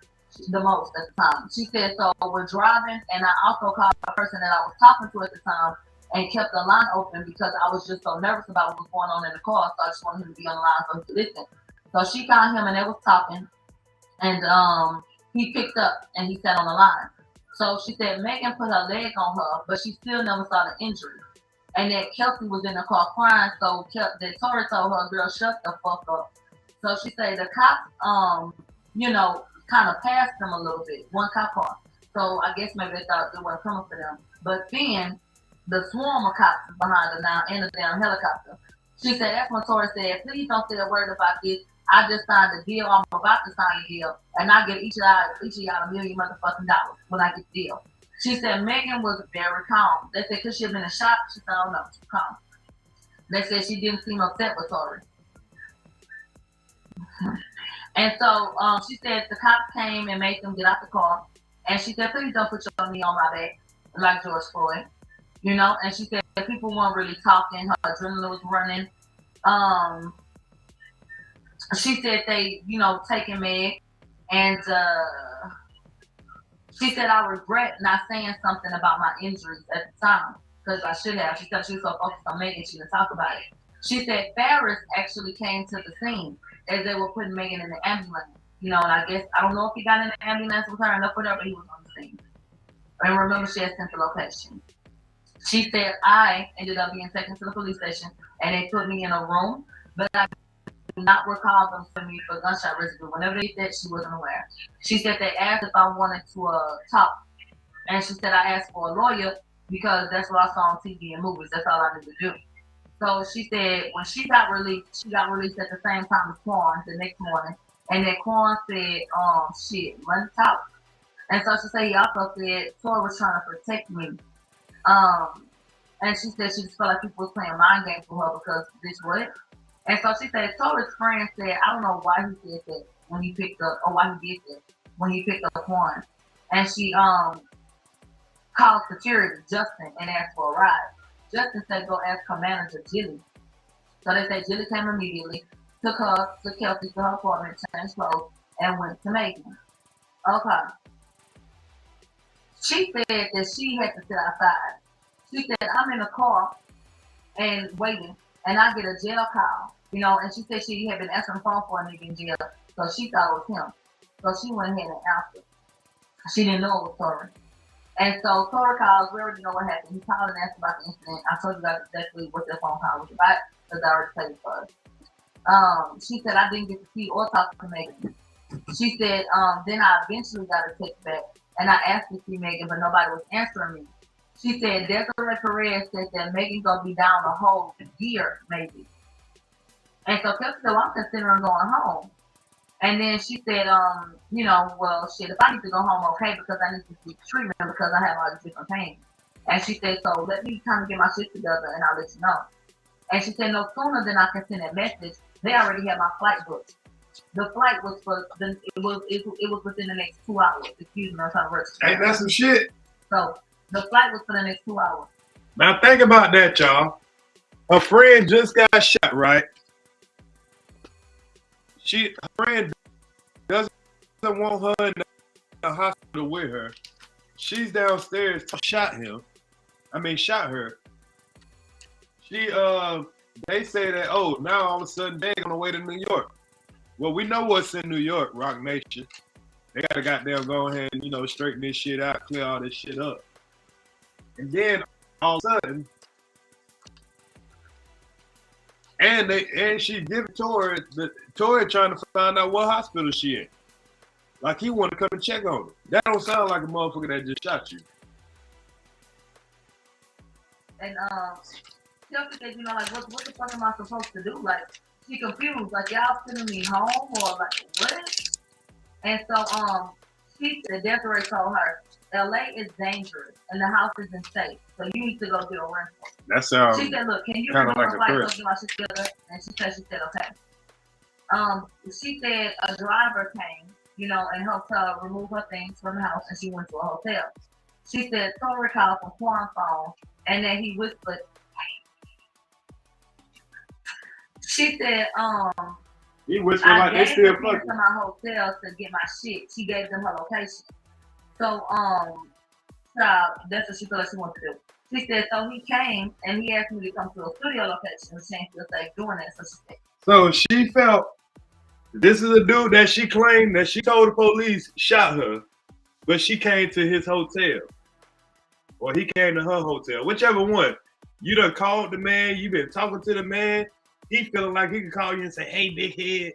the most at the time. She said, so we're driving, and I also called the person that I was talking to at the time and kept the line open because I was just so nervous about what was going on in the car, so I just wanted him to be on the line so he could listen. So she called him, and they was talking, and he picked up, and he sat on the line. So she said Megan put her leg on her, but she still never saw the injury. and that Kelsey was in the car crying. So that Tori told her, "Girl, shut the fuck up." So she said the cops, you know, kind of passed them a little bit, one cop car. So I guess maybe they thought they weren't coming for them. But then the swarm of cops is behind her now in the damn helicopter. She said, that's when Tori said, please don't say a word about this. I just signed a deal. I'm about to sign a deal. And I'll get each of y'all $1 million motherfucking dollars when I get the deal. She said Megan was very calm. They said, could she have been in shock? She said, oh no, she's calm. They said she didn't seem upset with Tori. And so she said the cops came and made them get out the car. And she said, please don't put your knee on my back like George Floyd. You know, and she said people weren't really talking. Her adrenaline was running. She said they, you know, taking Meg. And she said, I regret not saying something about my injuries at the time. Because I should have. She said she was so focused on Megan, she didn't talk about it. She said Ferris actually came to the scene as they were putting Megan in the ambulance. You know, and I guess, I don't know if he got in the ambulance with her and up with her, but he was on the scene. And remember, she had sent the location. She said, I ended up being taken to the police station and they put me in a room, but I do not recall them sending me for gunshot residue. Whenever they did that, she wasn't aware. She said they asked if I wanted to talk. And she said I asked for a lawyer because that's what I saw on TV and movies. That's all I needed to do. So she said when she got released at the same time as Quan the next morning. And then Quan said, shit, let's talk. And so she said he also said Tori was trying to protect me. And she said she just felt like people was playing mind games with her because this what? And so she said Tori's friend said, I don't know why he said that when he picked up, or why he did that when he picked up Quan. And she called security, Justin, and asked for a ride. Justin said go ask her manager, Jilly. So they said Jilly came immediately, took Kelsey to her apartment, changed clothes, and went to Megan. Okay. She said that she had to sit outside. She said, I'm in the car and waiting, and I get a jail call, you know, and she said she had been answering the phone for a nigga in jail, so she thought it was him. So she went ahead and answered. She didn't know it was Tori. And so Tori calls, we already know what happened. He called and asked about the incident. I told you guys exactly what that phone call was about, because I already played it for us. She said, I didn't get to see or talk to Megan. She said, then I eventually got a text back, and I asked to see Megan, but nobody was answering me. She said, Desiree Perez said that Megan's going to be down a whole year, maybe. And so Kelsey said, well, I'm considering going home. And then she said, you know, well, shit, if I need to go home, okay, because I need to seek treatment because I have all these different pains. And she said, so let me kind of get my shit together and I'll let you know. And she said, no sooner than I can send that message, they already had my flight booked. The flight was for, it was within the next 2 hours. Excuse me, I'm trying to rush. Ain't that some shit? So the flight was for the next 2 hours. Now think about that, y'all. Her friend just got shot, right? Her friend doesn't want her in the hospital with her. She's downstairs, shot her. They say that, oh, now all of a sudden they're on the way to New York. Well, we know what's in New York, Rock Nation. They gotta goddamn go ahead and, you know, straighten this shit out, clear all this shit up. And then all of a sudden, and she giving Tori trying to find out what hospital she in. Like he want to come and check on her. That don't sound like a motherfucker that just shot you. And Kelsey said, you know, like what the fuck am I supposed to do? Like she confused, like y'all sending me home or like what? And so she said Desiree told her, LA is dangerous and the house isn't safe, so you need to go get a rental. That sounds. She said, "Look, can you remove my flight so get my shit together?" And she said, "Okay." She said a driver came, you know, and helped her remove her things from the house, and she went to a hotel. She said Tori called from Quan's phone, and then he whispered. She said, he whispered like they still fucking. To my hotel to get my shit. She gave them her location. So, that's what she felt like she wanted to do. She said, so he came and he asked me to come to a studio location and she ain't feel safe doing that. So she said. So she felt this is a dude that she claimed that she told the police shot her, but she came to his hotel. Or he came to her hotel, whichever one. You done called the man. You been talking to the man. He feeling like he can call you and say, "Hey, big head."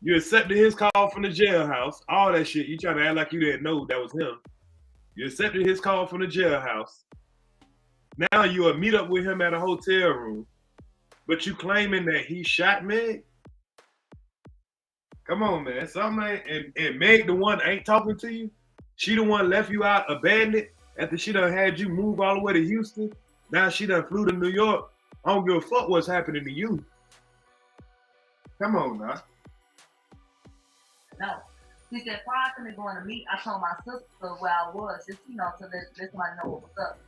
You accepted his call from the jailhouse. All that shit. You trying to act like you didn't know that was him. You accepted his call from the jailhouse. Now you will meet up with him at a hotel room, but you claiming that he shot Meg? Come on, man. Something and Meg the one ain't talking to you? She the one left you out abandoned after she done had you move all the way to Houston? Now she done flew to New York. I don't give a fuck what's happening to you. Come on, now. No. She said, prior to me going to meet, I told my sister where I was, just, to let somebody know what was up.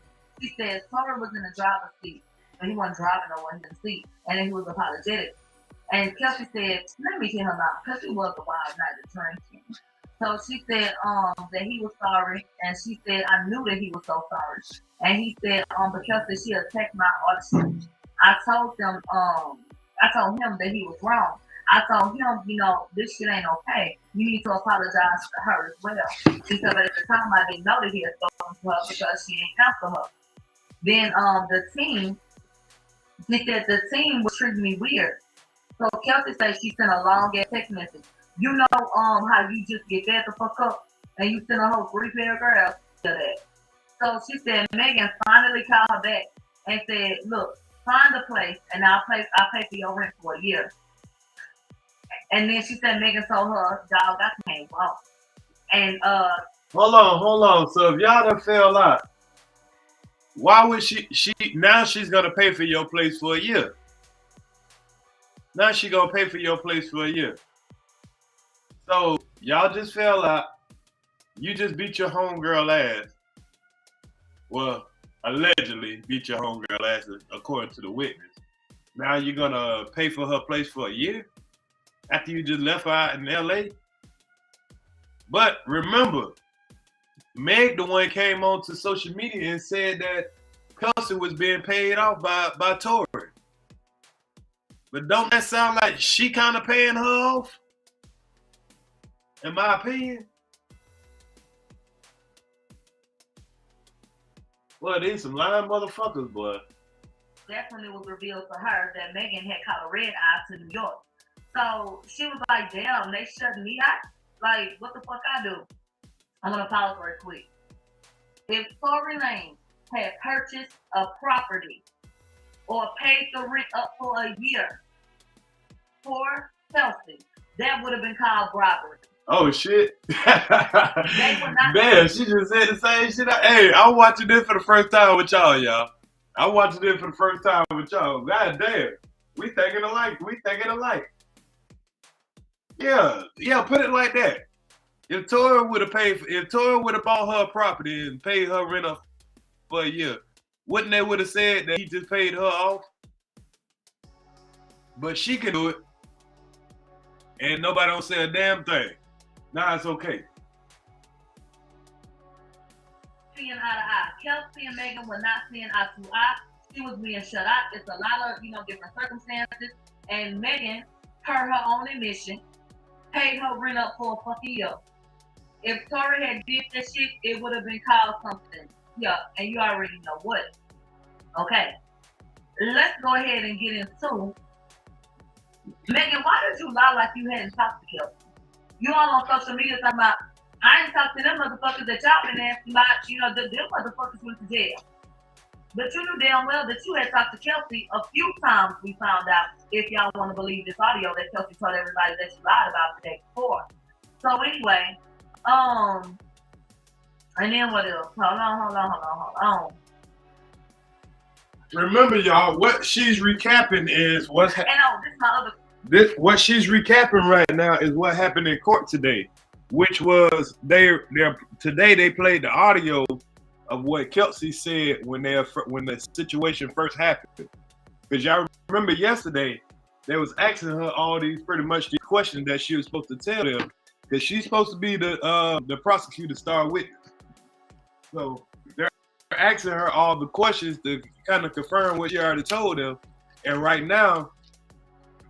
She said, Torrin was in the driver's seat, but he wasn't driving no one in the seat, and then he was apologetic. And Kelsey said, let me hear him out, because he was a wild night at drinking. So she said that he was sorry, and she said, I knew that he was so sorry. And he said, but Kelsey, she attacked my audition. I told him that he was wrong. I told him, this shit ain't okay. You need to apologize to her as well. She said, but at the time, I didn't know that he had spoken to her because she ain't counsel her. Then she said the team was treating me weird. So Kelsey said she sent a long ass text message. You know how you just get that the fuck up and you send a whole 3 paragraphs to that. So she said Megan finally called her back and said, look, find a place and I'll pay for your rent for a year. And then she said Megan told her, dog, I can't walk. And Hold on. So if y'all done fell out, why would she now she's gonna pay for your place for a year? Now she gonna pay for your place for a year. So y'all just fell out. You just beat your homegirl ass. Well, allegedly beat your homegirl ass according to the witness. Now you're gonna pay for her place for a year? After you just left her out in LA? But remember, Meg the one came on to social media and said that Kelsey was being paid off by Tory. But don't that sound like she kind of paying her off? In my opinion. Boy, these some lying motherfuckers, boy. Definitely was revealed to her that Megan had caught a red eye to New York. So she was like, damn, they shut me out? Like, what the fuck I do? I'm going to pause real quick. If Tory Lanez had purchased a property or paid the rent up for a year for Kelsey, that would have been called robbery. Oh, shit. Damn, she just said the same shit. Hey, I'm watching this for the first time with y'all. I'm watching this for the first time with y'all. God damn. We thinking alike. Yeah, put it like that. If Tory would have bought her property and paid her rent up for a year, wouldn't they would have said that he just paid her off? But she can do it. And nobody don't say a damn thing. Nah, it's okay. Seeing eye to eye. Kelsey and Megan were not seeing eye to eye. She was being shut out. It's a lot of, different circumstances. And Megan, per her own admission, paid her rent up for a fucking year. If Tory had did that shit, it would have been called something. Yeah, and you already know what. Okay. Let's go ahead and get into Megan, why did you lie like you hadn't talked to Kelsey? You all on social media talking about, I ain't talked to them motherfuckers that y'all been asking about, them motherfuckers went to jail. But you knew damn well that you had talked to Kelsey a few times, we found out, if y'all want to believe this audio that Kelsey told everybody that she lied about the day before. So anyway, and then what else? Hold on. Remember, y'all, what she's recapping is what's happening. This is my other. What she's recapping right now is what happened in court today, which was today they played the audio of what Kelsey said when the situation first happened. Because y'all remember yesterday they was asking her all these these questions that she was supposed to tell them, because she's supposed to be the prosecutor's star witness. So they're asking her all the questions to kind of confirm what she already told them. And right now,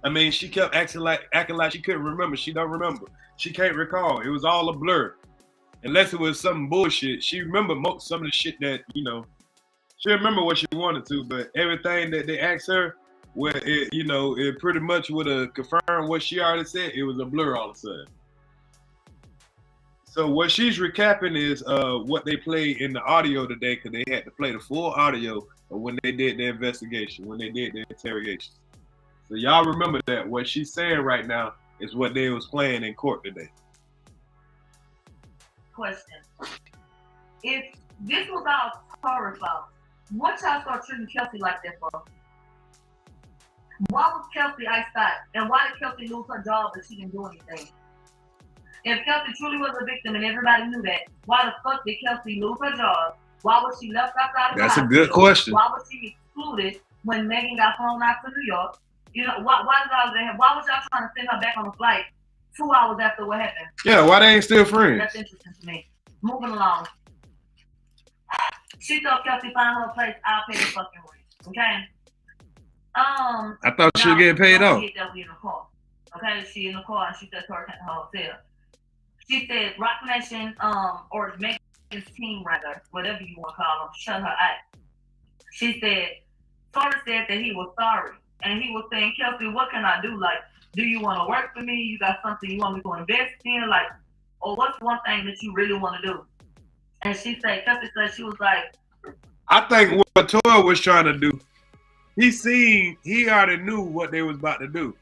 I mean, she kept acting like she couldn't remember. She don't remember. She can't recall. It was all a blur. Unless it was some bullshit. She remembered some of the shit that, She remember what she wanted to, but everything that they asked her, where it, you know, it pretty much would have confirmed what she already said. It was a blur all of a sudden. So what she's recapping is what they played in the audio today, because they had to play the full audio of when they did the investigation, when they did the interrogation. So y'all remember that. What she's saying right now is what they was playing in court today. Question. If this was all Tory's fault, what y'all start treating Kelsey like that for? Why was Kelsey iced out? And why did Kelsey lose her job if she didn't do anything? If Kelsey truly was a victim and everybody knew that, why the fuck did Kelsey lose her job? Why was she left outside of the hospital? That's a good question. Why was she excluded when Megan got flown out to New York? You know, why did all that happen? Why was y'all trying to send her back on a flight 2 hours after what happened? Yeah, why they ain't still friends? That's interesting to me. Moving along. She told Kelsey find her a place, I'll pay the fucking rent. Okay? I thought she was getting paid off. She that we in the car. Okay, she in the car and she said to her at the hotel. She said Rock Nation, or Megan's team rather, whatever you want to call them, shut her out. She said, Tory said that he was sorry. And he was saying, Kelsey, what can I do? Like, do you want to work for me? You got something you want me to invest in? Like, or what's one thing that you really want to do? And she said, Kelsey said, she was like, I think what Tory was trying to do, he already knew what they was about to do.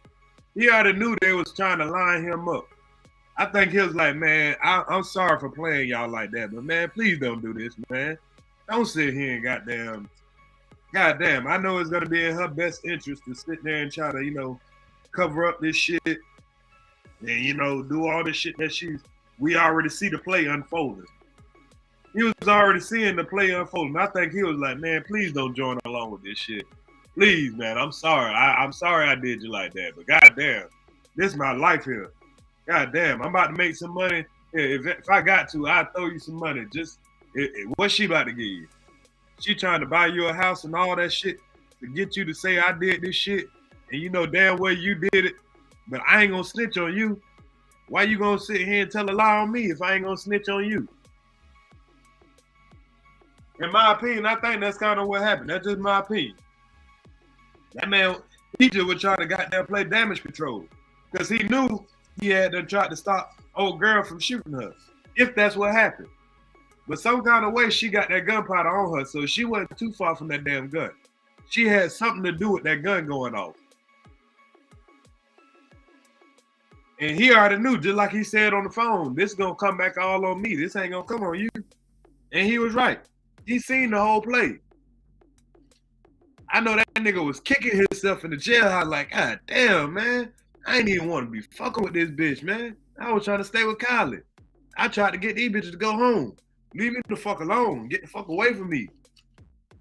He already knew they was trying to line him up. I think he was like, man, I'm sorry for playing y'all like that, but man, please don't do this, man. Don't sit here and goddamn, I know it's gonna be in her best interest to sit there and try to, you know, cover up this shit and, you know, do all this shit that we already see the play unfolding. He was already seeing the play unfolding. I think he was like, man, please don't join along with this shit. Please, man, I'm sorry. I'm sorry I did you like that, but goddamn, this is my life here. Goddamn, I'm about to make some money. If I got to, I'd throw you some money. Just, what's she about to give you? She trying to buy you a house and all that shit to get you to say I did this shit, and you know damn well you did it, but I ain't gonna snitch on you. Why you gonna sit here and tell a lie on me if I ain't gonna snitch on you? In my opinion, I think that's kind of what happened. That's just my opinion. That man, he just was trying to goddamn play damage control because he knew he had to try to stop old girl from shooting her, if that's what happened. But some kind of way, she got that gunpowder on her, so she wasn't too far from that damn gun. She had something to do with that gun going off. And he already knew, just like he said on the phone, this is going to come back all on me. This ain't going to come on you. And he was right. He seen the whole play. I know that nigga was kicking himself in the jailhouse like, God damn, man. I ain't even want to be fucking with this bitch, man. I was trying to stay with Kylie. I tried to get these bitches to go home. Leave me the fuck alone. Get the fuck away from me.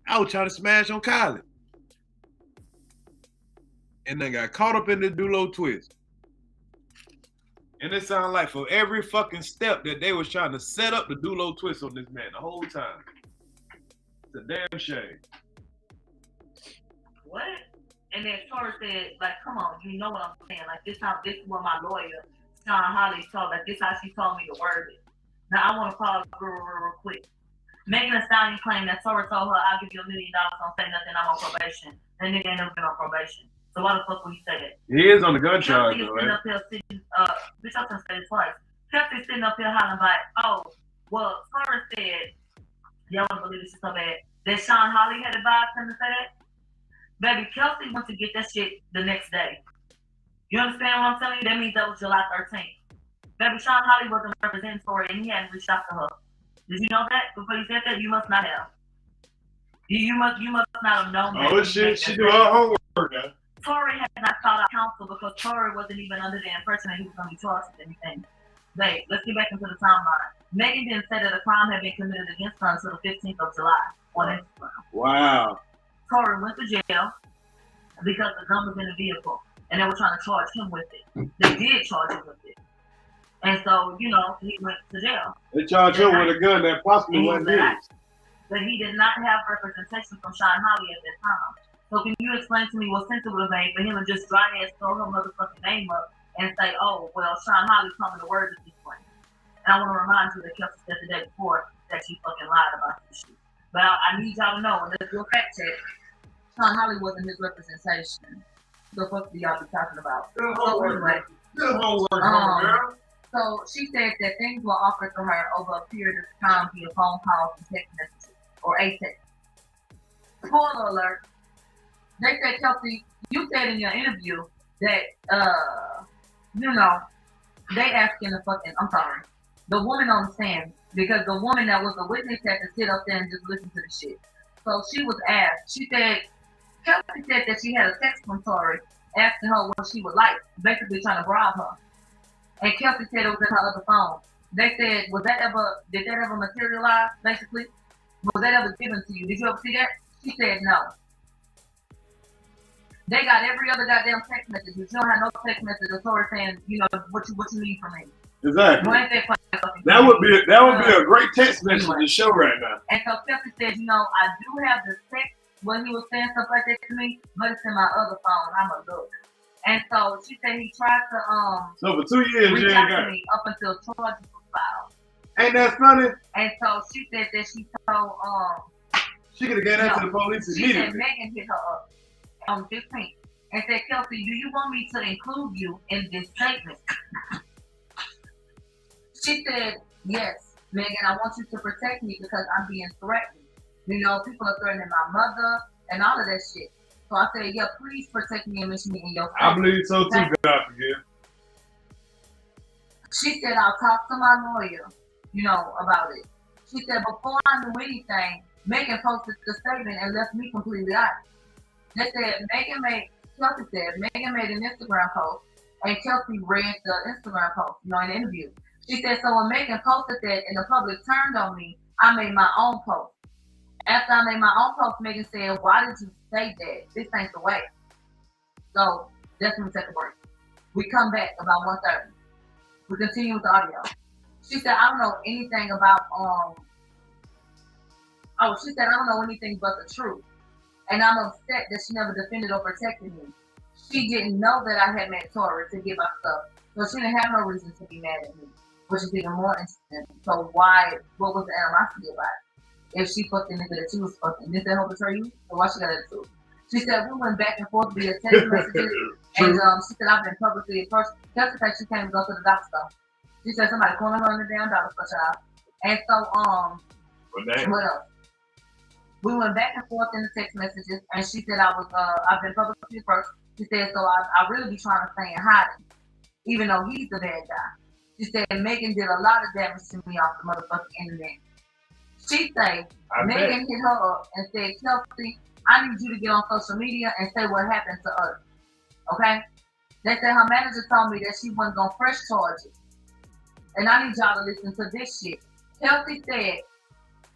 I was trying to smash on Kylie. And then got caught up in the Dulo twist. And it sounded like for every fucking step that they was trying to set up the Dulo twist on this man the whole time. It's a damn shame. What? And then Tory said, like, come on, you know what I'm saying. Like, this is what my lawyer, Sean Holly, told, like, this how she told me to word it. Now, I want to pause real quick. Megan Thee Stallion claimed that Tory told her, I'll give you $1 million, don't say nothing, I'm on probation. That nigga ain't never been on probation. So why the fuck would he say that? He is on the gun charge, though, right? Bitch, I'm gonna say it twice. Kelsey's sitting up here hollering like, oh, well, Tory said, y'all want to believe this shit so bad, that Sean Holly had advised him to say that? Baby, Kelsey went to get that shit the next day. You understand what I'm telling you? That means that was July 13th. Baby, Sean Holly wasn't representing Tory and he hadn't reached out to her. Did you know that? Before you said that, you must not have. You must not have known that. Oh shit, she do her homework now. Tory had not sought out counsel because Tory wasn't even under the impression that he was going to be charged with anything. Babe, let's get back into the timeline. Megan didn't say that a crime had been committed against her until the 15th of July on Instagram. Wow. Tory went to jail because the gun was in the vehicle and they were trying to charge him with it. They did charge him with it. And so, you know, he went to jail. They charged him with a gun that possibly wasn't his. But he did not have representation from Sean Holly at that time. So can you explain to me what sense it would have made for him to just dry ass throw her motherfucking name up and say, oh, well, Sean Holly told me the word at this point. And I want to remind you that Kelsey said the day before that she fucking lied about this shit. But I need y'all to know, and let's do a fact check. Sean Holly wasn't his representation. The fuck do y'all be talking about? So anyway, so she said that things were offered to her over a period of time via phone calls and text messages, or a text. Spoiler alert. They said, Kelsey, you said in your interview that, you know, they asking the woman on the stand, because the woman that was a witness had to sit up there and just listen to the shit. So she was asked, she said, Kelsey said that she had a text from Tori asking her what she would like, basically trying to bribe her. And Kelsey said it was in her other phone. They said, did that ever materialize, basically? Was that ever given to you? Did you ever see that? She said no. They got every other goddamn text message. You don't have no text message of Tori saying, you know, what you need from me. Exactly. That would be a great text message to show right now. And so Kelsey said, you know, I do have the text when he was saying stuff like that to me, but it's in my other phone. I'm a look. And so she said he tried to So for 2 years, reach out to me up until charges was filed. Ain't that funny? And so she said that she told she could have got that to the police immediately. She said Megan hit her up on the 15th and said, Kelsey, do you want me to include you in this statement? She said, yes, Megan, I want you to protect me because I'm being threatened. You know, people are threatening my mother and all of that shit. So I said, yeah, please protect me and mention me in your statement. I believe so too, God forgive. She said, I'll talk to my lawyer, you know, about it. She said, before I knew anything, Megan posted the statement and left me completely out. They said, Kelsey said, Megan made an Instagram post and Kelsey read the Instagram post, you know, in the interview. She said, so when Megan posted that and the public turned on me, I made my own post. After I made my own post, Megan said, why did you say that? This ain't the way. So that's when we take a break. We come back about 1:30. We continue with the audio. She said, I don't know anything about, she said, I don't know anything but the truth. And I'm upset that she never defended or protected me. She didn't know that I had met Tori to give up stuff. So she didn't have no reason to be mad at me, which is even more interesting. So what was the animosity about it? If she fucked the nigga that she was fucking, did that help betray you? So why she got that too? She said, we went back and forth via text messages. And she said, I've been publicly approached. Kelsey said she can't even go to the doctor stuff. She said somebody calling her in the damn doctor for child. And so, what else? We went back and forth in the text messages, and she said I've been publicly approached. She said, so I really be trying to stay in hiding, even though he's the bad guy. She said Megan did a lot of damage to me off the motherfucking internet. She said Megan hit her up and said, Kelsey, I need you to get on social media and say what happened to us. Okay? They said her manager told me that she wasn't gonna press charges. And I need y'all to listen to this shit. Kelsey said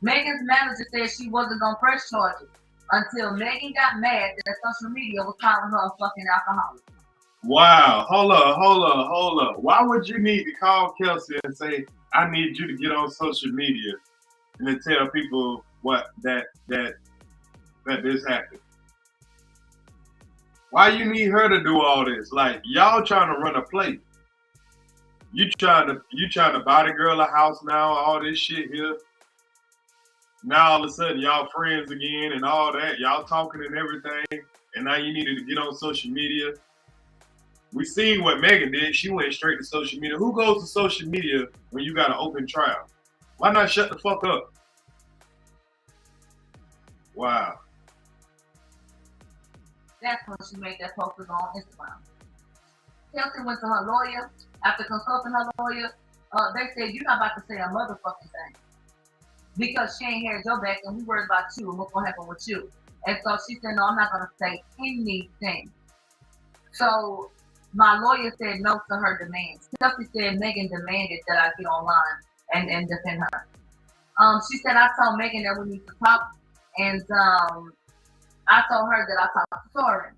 Megan's manager said she wasn't gonna press charges until Megan got mad that social media was calling her a fucking alcoholic. Wow, hold up. Why would you need to call Kelsey and say, I need you to get on social media and to tell people what that this happened? Why you need her to do all this? Like, y'all trying to run a play. You trying to buy the girl a house now, all this shit here. Now all of a sudden y'all friends again and all that. Y'all talking and everything. And now you needed to get on social media. We seen what Megan did. She went straight to social media. Who goes to social media when you got an open trial? Why not shut the fuck up? Wow. That's when she made that post on Instagram. Kelsey went to her lawyer. After consulting her lawyer, they said, you're not about to say a motherfucking thing. Because she ain't had your back and we worried about you and what's going to happen with you. And so she said, no, I'm not going to say anything. So my lawyer said no to her demands. Kelsey said Megan demanded that I get online and defend her. She said, I told Megan that we need to talk. And I told her that I talked to Tori.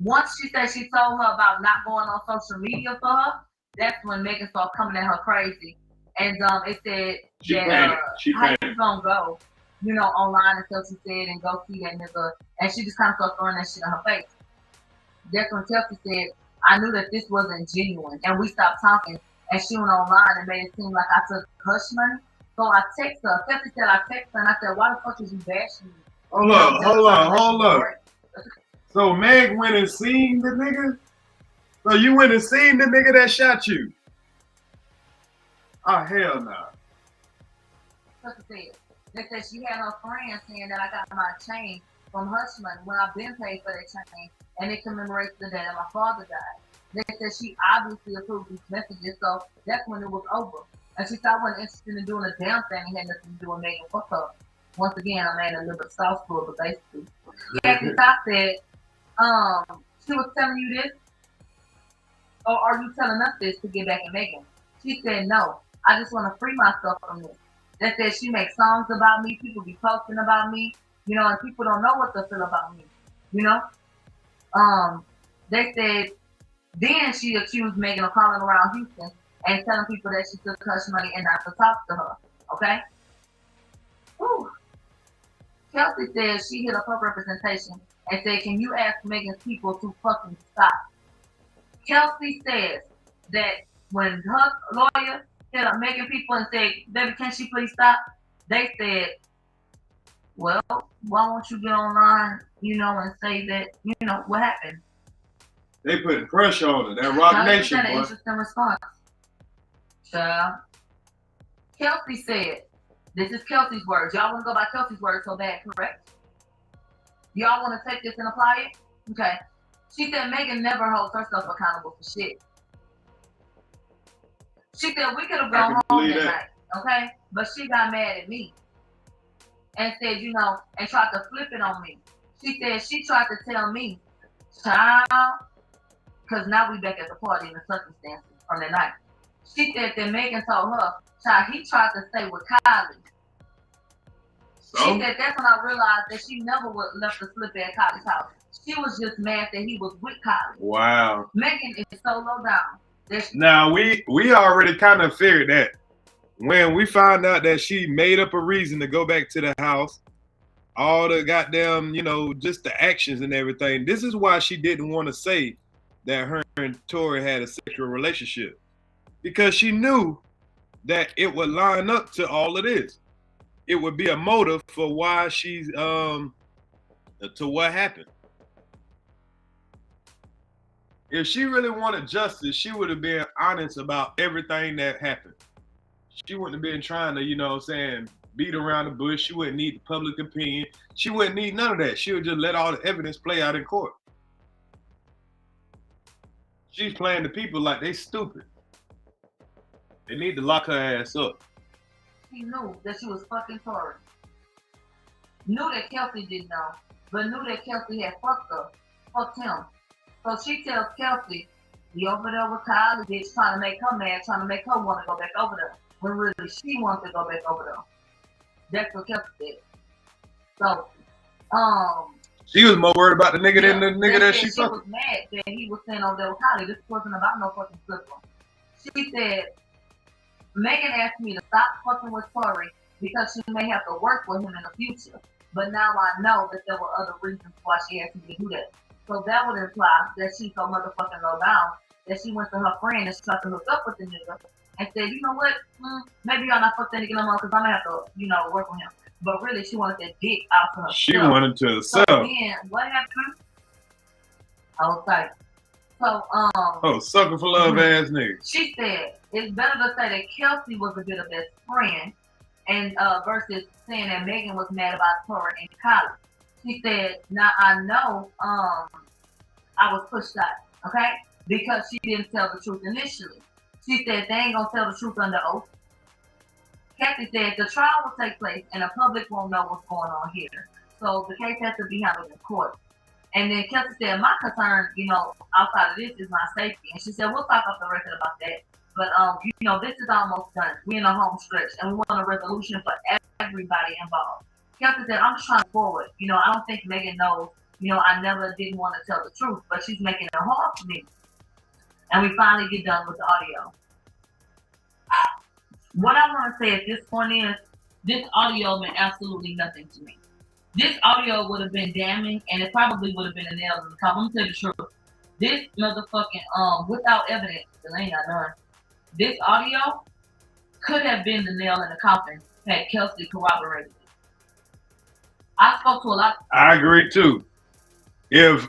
Once she said she told her about not going on social media for her, that's when Megan started coming at her crazy. And it said how you gonna go, you know, online and so she said and go see that nigga. And she just kind of started throwing that shit in her face. That's when Kelsey said, I knew that this wasn't genuine. And we stopped talking. And she went online and made it seem like I took hush money. So I text her. Kelsey said I text her, and I said, why the fuck is you bashing me? Hold up. So Meg went and seen the nigga? So you went and seen the nigga that shot you? Oh, hell no. Kelsey said. They said she had her friend saying that I got my chain from Hush Money when I've been paid for that chain, and it commemorates the day that my father died. They said she obviously approved these messages, so that's when it was over. And she said I wasn't interested in doing a damn thing. It had nothing to do with Megan. Fuck her. Once again, I'm adding a little bit of sauce to it, but basically. Kathy Top said, she was telling you this? Or are you telling us this to get back at Megan? She said, no. I just want to free myself from this. They said she makes songs about me. People be posting about me. You know, and people don't know what to feel about me. You know? They said, then she accused Megan of calling around Houston and telling people that she took Hush Money and not to talk to her. Okay? Whew. Kelsey said she hit up her representation and said, can you ask Megan's people to fucking stop? Kelsey says that when her lawyer hit up Megan people and said, baby, can she please stop? They said, well, why won't you get online, you know, and say that, you know, what happened? They putting pressure on her. That Rock Nation, boy. An interesting response. Kelsey said, this is Kelsey's words. Y'all want to go by Kelsey's words so bad, correct? Y'all want to take this and apply it? Okay. She said Megan never holds herself accountable for shit. She said we could have gone home that night, okay? But she got mad at me and said, you know, and tried to flip it on me. She said she tried to tell me, child, because now we back at the party in the circumstances from the night. She said that Megan told her, child, he tried to stay with Kylie. So? She said that's when I realized that she never would left the slip at Kylie's house. She was just mad that he was with Kylie. Wow. Megan is so low down. Now, we already kind of figured that. When we found out that she made up a reason to go back to the house, all the goddamn, you know, just the actions and everything. This is why she didn't want to say that her and Tory had a sexual relationship. Because she knew that it would line up to all of this. It would be a motive for why she's, to what happened. If she really wanted justice, she would have been honest about everything that happened. She wouldn't have been trying to, you know what I'm saying, beat around the bush. She wouldn't need the public opinion. She wouldn't need none of that. She would just let all the evidence play out in court. She's playing the people like they stupid. They need to lock her ass up. She knew that she was fucking Tory. Knew that Kelsey didn't know, but knew that Kelsey had fucked her, fucked him. So she tells Kelsey, he over there with Kylie, bitch, trying to make her mad, trying to make her want to go back over there. When really she wants to go back over there. That's what Kelsey said. So, she was more worried about the nigga than the nigga that she fucked. She was mad that he was staying over there with Kylie. This wasn't about no fucking slipper. She said, Megan asked me to stop fucking with Tory because she may have to work with him in the future. But now I know that there were other reasons why she asked me to do that. So that would imply that she's so motherfucking low down that she went to her friend and tried to hook up with the nigga and said, you know what, maybe y'all not fuck that nigga no more because I'm gonna have to, you know, work with him. But really, she wanted that dick out to herself. She wanted to herself. So then, what happened? I was like, so, sucker for love ass nigga. She said, it's better to say that Kelsey was a bit of best friend and versus saying that Megan was mad about Tory and Kylie. She said, now I know I was pushed out, okay? Because she didn't tell the truth initially. She said they ain't gonna tell the truth under oath. Kathy said the trial will take place and the public won't know what's going on here. So the case has to be handled in court. And then Kelsey said, my concern, you know, outside of this is my safety. And she said, we'll talk off the record about that. But, you know, this is almost done. We're in a home stretch and we want a resolution for everybody involved. Kelsey said, I'm just trying to forward. You know, I don't think Megan knows, you know, I never didn't want to tell the truth, but she's making it hard for me. And we finally get done with the audio. What I want to say at this point is, this audio meant absolutely nothing to me. This audio would have been damning, and it probably would have been a nail in the coffin. I'm gonna tell you the truth. This motherfucking, without evidence, because I ain't got none. This audio could have been the nail in the coffin had Kelsey corroborated it. I spoke to a lot. I agree too. If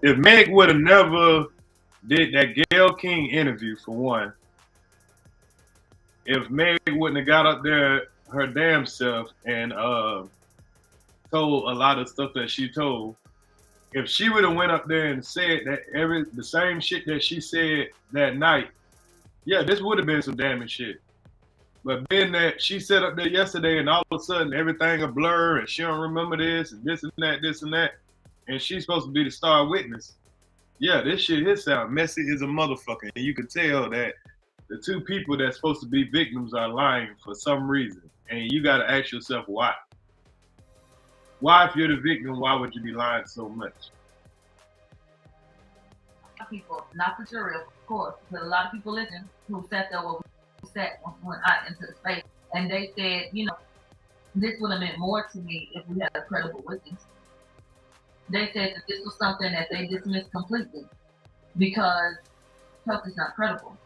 Meg would have never did that Gayle King interview, for one, if Meg wouldn't have got up there her damn self and told a lot of stuff that she told, if she would have went up there and said that the same shit that she said that night, yeah, this would have been some damage shit. But being that she sat up there yesterday and all of a sudden everything a blur and she don't remember this and this and that, and she's supposed to be the star witness. Yeah, this shit here sound messy as a motherfucker. And you can tell that the two people that's supposed to be victims are lying for some reason. And you gotta ask yourself why. Why, if you're the victim, why would you be lying so much? People, not the jury, of course, but a lot of people listen who sat there where we sat went out into the space, and they said, you know, this would have meant more to me if we had a credible witness. They said that this was something that they dismissed completely because Kelsey's not credible.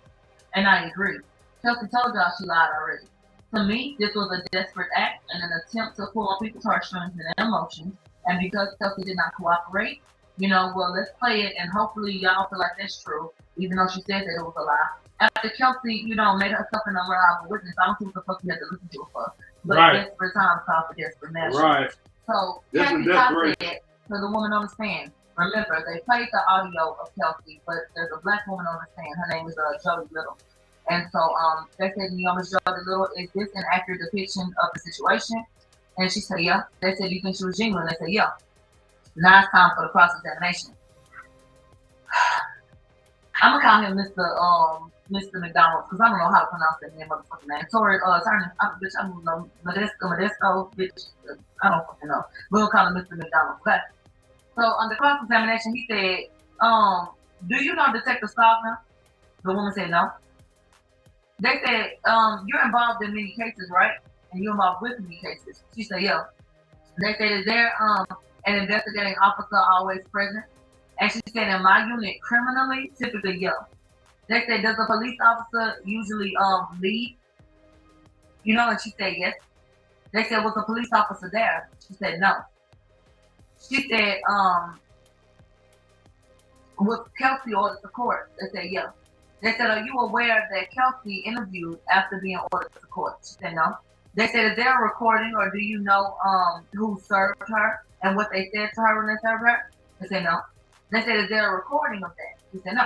And I agree. Kelsey told y'all she lied already. To me, this was a desperate act and an attempt to pull on people's heartstrings and their emotions. And because Kelsey did not cooperate, you know, well, let's play it and hopefully y'all feel like that's true, even though she said that it was a lie. After Kelsey, you know, made herself an unreliable witness, I don't see what the fuck you had to listen to her for. But desperate times call for desperate measures. Right. So Kelsey said to the woman on the stand, remember, they played the audio of Kelsey, but there's a black woman on the stand. Her name is Jody Little. And so they said, you know, Miss Jody Little, is this an accurate depiction of the situation? And she said, yeah. They said, you think she was genuine? They said, yeah. Now it's time for the cross-examination. I'm gonna call him Mr. McDonald because I don't know how to pronounce that name, motherfucking name. Sorry, attorney, bitch, I don't know, Modesto, bitch, I don't fucking know. We'll call him Mr. McDonald. Okay. So on the cross-examination, he said, do you know Detective Stallion? The woman said no. They said, you're involved in many cases, right? And you're involved with many cases. She said, yeah. They said, is there an investigating officer always present? And she said, in my unit, criminally, typically, yeah. They said, does a police officer usually lead? You know, and she said, yes. They said, was a police officer there? She said, no. She said, was Kelsey ordered to court? They said, yeah. They said, are you aware that Kelsey interviewed after being ordered to court? She said, no. They said, is there a recording or do you know who served her and what they said to her when they served her? They said, no. They said, is there a recording of that? She said, no.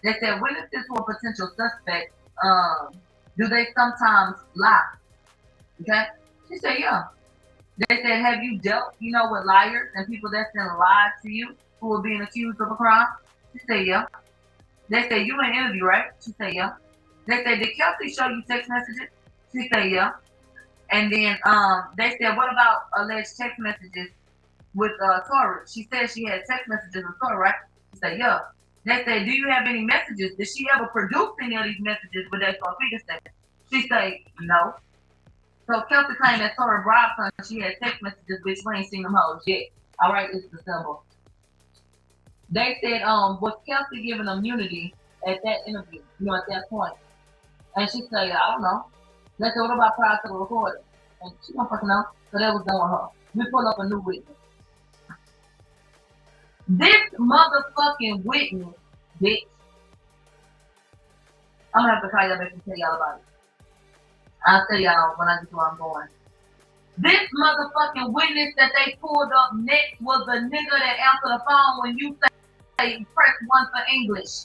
They said, witnesses to a potential suspect, do they sometimes lie? Okay? She said, yeah. They said, have you dealt, you know, with liars and people that's been lied to you who are being accused of a crime? She said, yeah. They said, you in an interview, right? She said, yeah. They said, did Kelsey show you text messages? She said, yeah. And then they said, what about alleged text messages with Tori? She said she had text messages with Tori, right? She said, yeah. They said, do you have any messages? Did she ever produce any of these messages with that speaker station? She said, no. So Kelsey claimed that Tori bribed her and she had text messages, bitch, we ain't seen them hoes yet. All right, it's the symbol. They said, was Kelsey given immunity at that interview, you know, at that point? And she said, I don't know. They said, what about prior to the recording? And she don't fucking know. So that was done with her. We pull up a new witness. This motherfucking witness, bitch. I'm gonna have to call y'all back and tell y'all about it. I'll tell y'all when I get to where I'm going. This motherfucking witness that they pulled up next was the nigga that answered the phone when you say press 1 for English.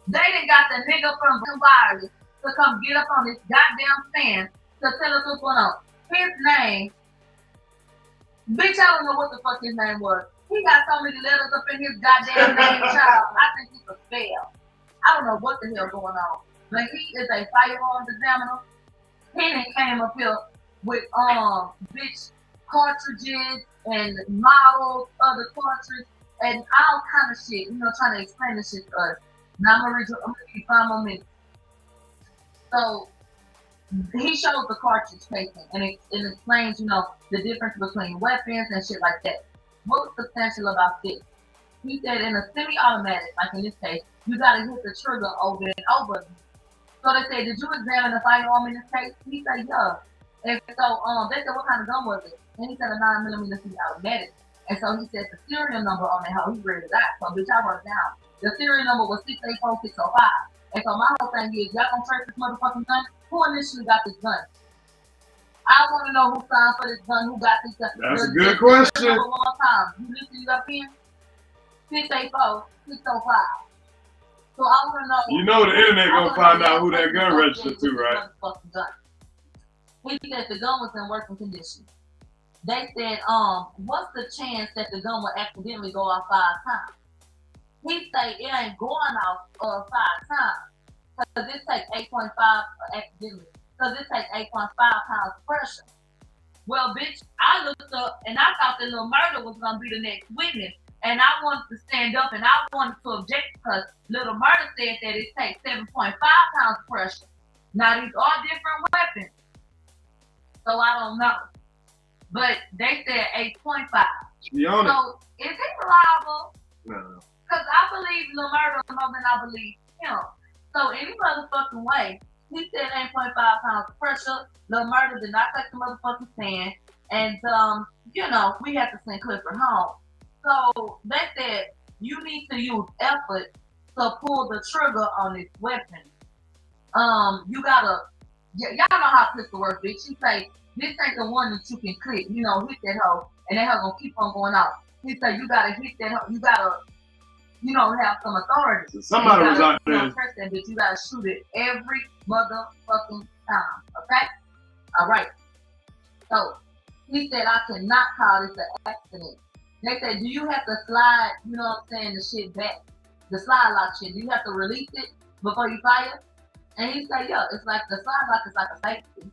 They done got the nigga from Wireless to come get up on this goddamn stand to tell us what's going on. His name, bitch, I don't know what the fuck his name was. He got so many letters up in his goddamn name, child. I think he's a spell. I don't know what the hell going on. But he is a firearms examiner. He done came up here with bitch cartridges and models of the cartridge and all kind of shit, you know, trying to explain this shit to us. Now I'm gonna give you 5 more minutes. So he shows the cartridge casing and it explains, you know, the difference between weapons and shit like that. What's substantial about this? He said in a semi-automatic, like in this case, you gotta hit the trigger over and over. So they said, did you examine the firearm in this case? He said, yeah. And so they said, what kind of gun was it? And he said a 9mm automatic. And so he said the serial number on it, how he read it out. So bitch, I wrote it down. The serial number was 684605. And so my whole thing is, y'all gonna trace this motherfucking gun? Who initially got this gun? I want to know who signed for this gun, who got this gun. That's a good question. One more time. You listen, you got a pen? 684605. So I want to know. You know the internet gonna find out who that gun registered to, right? He said the gun was in working condition. They said, what's the chance that the gun will accidentally go off 5 times? He said it ain't going off 5 times. Because it takes 8.5 accidentally. Because it takes 8.5 pounds of pressure. Well, bitch, I looked up and I thought that Lil Murda was gonna be the next witness. And I wanted to stand up and I wanted to object because Lil Murda said that it takes 7.5 pounds of pressure. Now these are different weapons. So I don't know. But they said 8.5. So is it reliable? No. Because I believe Lil Murda more than I believe him. So any motherfucking way, he said 8.5 pounds of pressure. Lil Murda did not take the motherfucking stand. And, you know, we had to send Clifford home. So they said you need to use effort to pull the trigger on this weapon. You gotta, y'all know how pistol works, bitch. You say, this ain't the one that you can click, you know, hit that hoe, and that hoe gonna keep on going off. He said you gotta hit that hoe, you gotta, you know, have some authority. So somebody was out there. You press that bitch, you gotta shoot it every motherfucking time, okay? All right. So he said I cannot call this an accident. They said, do you have to slide, you know what I'm saying, the shit back, the slide lock shit? Do you have to release it before you fire? And he said, yeah, it's like the slide lock is like a safety.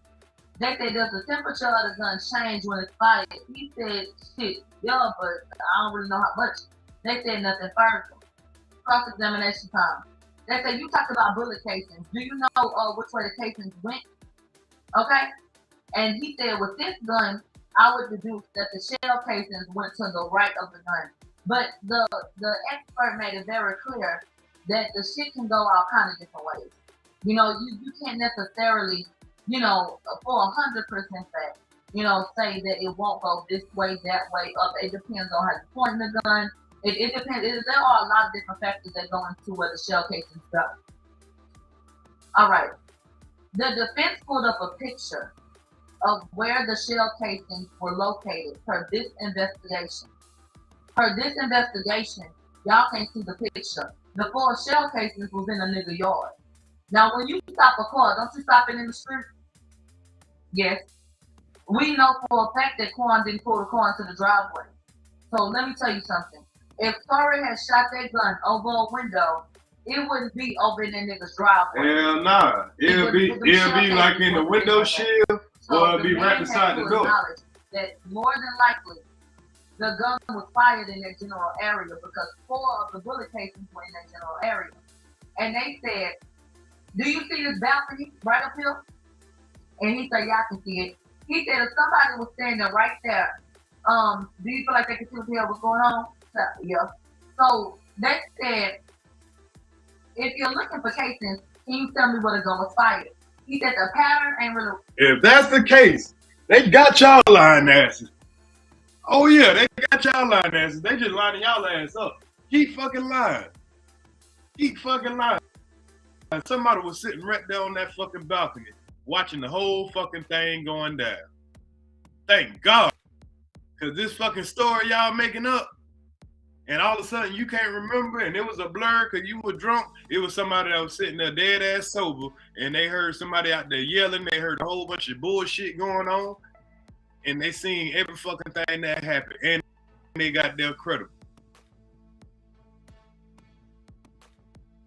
They said, does the temperature of the gun change when it's fired? He said, shit, yeah, but I don't really know how much. They said nothing further. Cross-examination time. They said, you talked about bullet casings. Do you know which way the casings went? Okay? And he said, with this gun, I would deduce that the shell casings went to the right of the gun. But the expert made it very clear that the shit can go all kind of different ways. You know, you can't necessarily, you know, for 100% fact, you know, say that it won't go this way, that way, up. It depends on how you point the gun. It depends. There are a lot of different factors that go into where the shell casings go. All right. The defense pulled up a picture of where the shell casings were located per this investigation. Per this investigation, y'all can't see the picture. The 4 shell casings was in a nigga yard. Now, when you stop a car, don't you stop it in the street? Yes. We know for a fact that Quan didn't pull the car into the driveway. So let me tell you something. If Torrey had shot that gun over a window, it wouldn't be over in that nigga's driveway. Hell nah. It'll be like in the window shield, or it'll be right beside the door. That more than likely, the gun was fired in that general area because 4 of the bullet casings were in that general area. And they said, do you see this balcony right up here? And he said, yeah, I can see it. He said, if somebody was standing right there, do you feel like they could see what the hell was going on? Yeah. So they said, if you're looking for casings, can you tell me where the gun was fired? He said the pattern ain't really. If that's the case, they got y'all lying asses. Oh yeah, they got y'all lying asses. They just lining y'all ass up. Keep fucking lying. Keep fucking lying. Somebody was sitting right there on that fucking balcony, watching the whole fucking thing going down. Thank God. Cause this fucking story y'all making up, and all of a sudden you can't remember, and it was a blur because you were drunk. It was somebody that was sitting there dead ass sober, and they heard somebody out there yelling. They heard a whole bunch of bullshit going on, and they seen every fucking thing that happened, and they got their credible.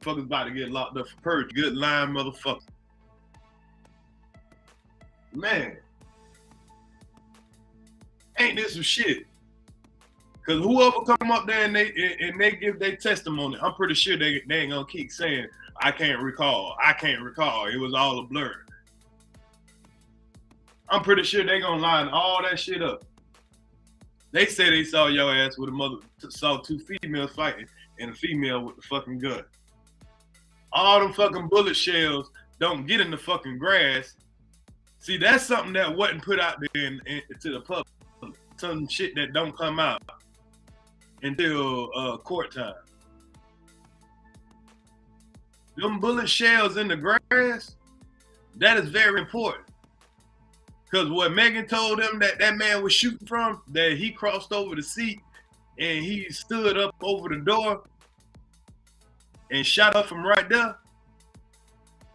Fuckers about to get locked up for purge. Good lying motherfucker. Man, ain't this some shit? Cause whoever come up there and they give their testimony, I'm pretty sure they ain't gonna keep saying, I can't recall. It was all a blur. I'm pretty sure they gonna line all that shit up. They say they saw your ass with saw 2 females fighting and a female with the fucking gun. All them fucking bullet shells don't get in the fucking grass. See, that's something that wasn't put out there to the public. Some shit that don't come out until court time. Them bullet shells in the grass, that is very important. Because what Megan told him that man was shooting from, that he crossed over the seat and he stood up over the door and shot up from right there,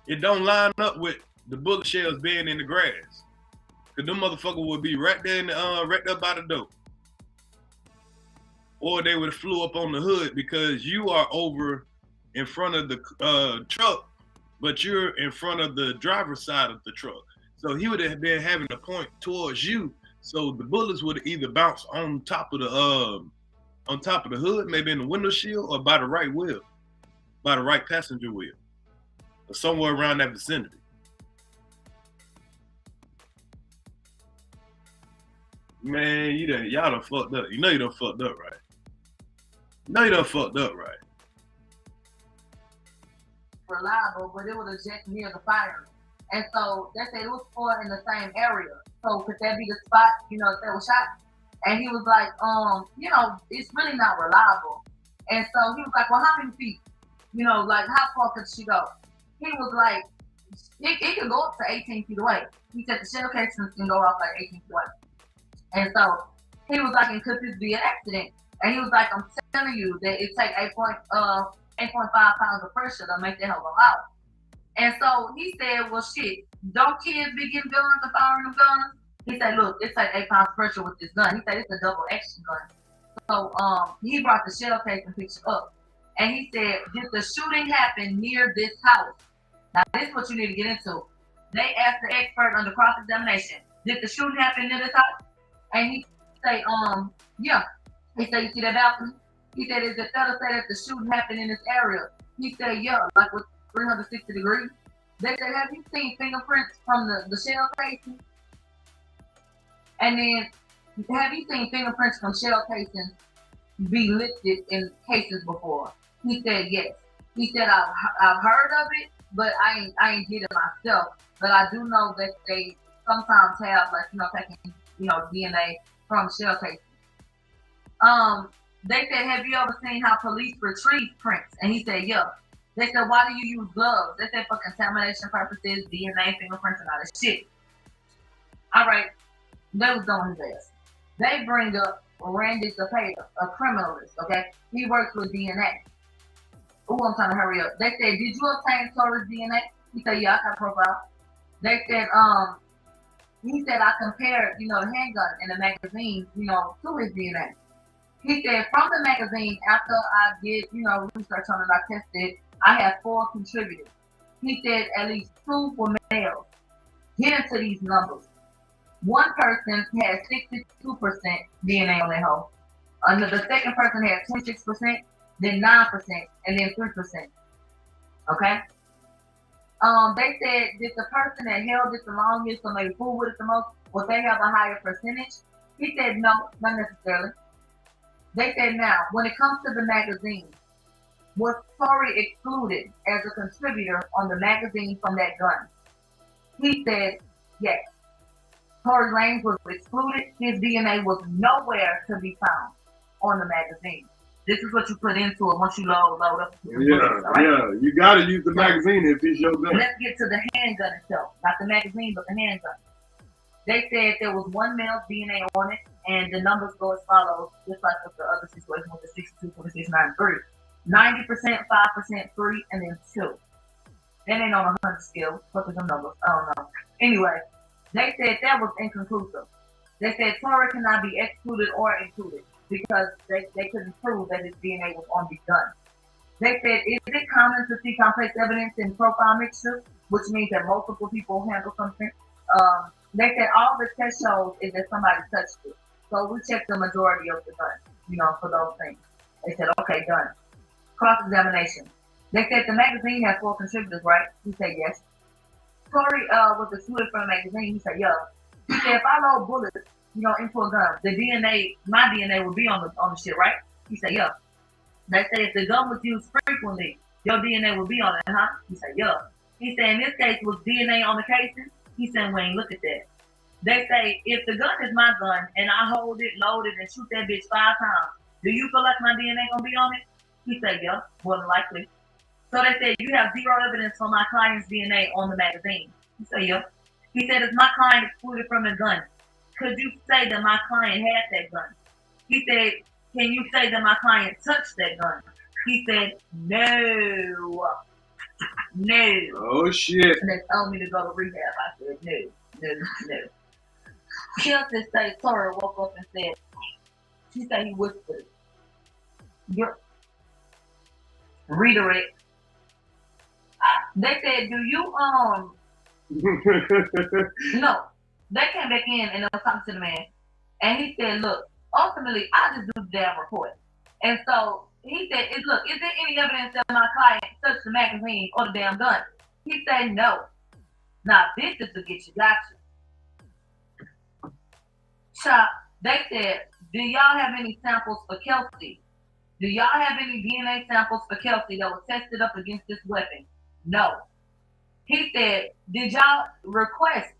it don't line up with the bullet shells being in the grass. Because them motherfuckers would be right there right there by the door. Or they would have flew up on the hood because you are over in front of the truck, but you're in front of the driver's side of the truck. So he would have been having to point towards you. So the bullets would have either bounced on top of the hood, maybe in the window shield, or by the right wheel, by the right passenger wheel, or somewhere around that vicinity. Man, y'all done fucked up. You know you done fucked up, right? Reliable, but it was just near the fire. And so they said it was four in the same area. So could that be the spot, if they were shot? And he was like, it's really not reliable. And so he was like, well, how many feet? Like how far could she go? He was like, it could go up to 18 feet away. He said the shell casings can go off like 18 feet away. And so he was like, and could this be an accident? And he was like, I'm telling you that it takes 8.5 pounds of pressure to make that hell go out. And so he said, well, shit, don't kids be getting guns and firing them guns? He said, look, it takes 8 pounds of pressure with this gun. He said, it's a double action gun. So he brought the shell casing picture up. And he said, did the shooting happen near this house? Now, this is what you need to get into. They asked the expert under cross-examination, did the shooting happen near this house? And he said, yeah. He said, you see that balcony? He said, is it fair to say that the shooting happened in this area? He said, yeah, like with 360 degrees. They said, have you seen fingerprints from the shell casing? And then, have you seen fingerprints from shell casings be lifted in cases before? He said, yes. He said, I've heard of it, but I ain't did it myself. But I do know that they sometimes have, like, taking, DNA from shell casings. They said, have you ever seen how police retrieve prints? And he said, yeah. They said, why do you use gloves? They said, for contamination purposes, DNA, fingerprints, and all that shit. All right. They was doing his ass. They bring up Randy Zapata, a criminalist, okay? He works with DNA. Ooh, I'm trying to hurry up. They said, did you obtain Torres DNA? He said, yeah, I got a profile. They said, he said, I compared, the handgun in the magazine, to his DNA. He said, from the magazine, after I did, research on it, I tested, I had 4 contributors. He said at least 2 were males. Get into these numbers. One person had 62% DNA on their hoe. The second person had 26%, then 9%, and then 3%. Okay? They said, did the person that held it the longest or maybe fooled with it the most, would they have a higher percentage? He said, no, not necessarily. They said, now, when it comes to the magazine, was Tory excluded as a contributor on the magazine from that gun? He said, yes. Tory Lanez was excluded. His DNA was nowhere to be found on the magazine. This is what you put into it once you load up. Yeah, you gotta use the magazine if it's your gun. Let's get to the handgun itself. Not the magazine, but the handgun. They said there was 1 male's DNA on it, and the numbers go as follows, just like with the other situation with the 62, 46, 93. 90%, 5%, 3, and then 2. That ain't on a 100 scale. Look at them numbers. I don't know. Anyway, they said that was inconclusive. They said Tory cannot be excluded or included because they couldn't prove that his DNA was on the gun. They said, is it common to see complex evidence in profile mixtures, which means that multiple people handle something? They said all the test shows is that somebody touched it. So we checked the majority of the gun, for those things. They said, okay, done. Cross-examination. They said the magazine has 4 contributors, right? He said, yes. Tory was excluded from the magazine. He said, yeah. He said, if I load bullets, into a gun, the DNA, my DNA would be on the shit, right? He said, yeah. They said if the gun was used frequently, your DNA would be on it, huh? He said, yeah. He said in this case was DNA on the casing. He said we ain't look at that. They say if the gun is my gun and I hold it, load it, and shoot that bitch 5 times, do you feel like my DNA gonna be on it? He said, yeah, more than likely. So they said you have 0 evidence for my client's DNA on the magazine. He said, yeah. He said, is my client excluded from the gun? Could you say that my client had that gun? He said, can you say that my client touched that gun? He said, no. No. Oh, shit. And they told me to go to rehab. I said, no. Kelsey said, Tori woke up and said, she said he whispered. Redirect. They said, do you, no. They came back in and they was talking to the man. And he said, look, ultimately, I just do the damn report. And so he said, look, is there any evidence that my client touched the magazine or the damn gun? He said, no. Now, this is to get you gotcha. Chop, they said, do y'all have any samples for Kelsey? Do y'all have any DNA samples for Kelsey that was tested up against this weapon? No. He said, did y'all request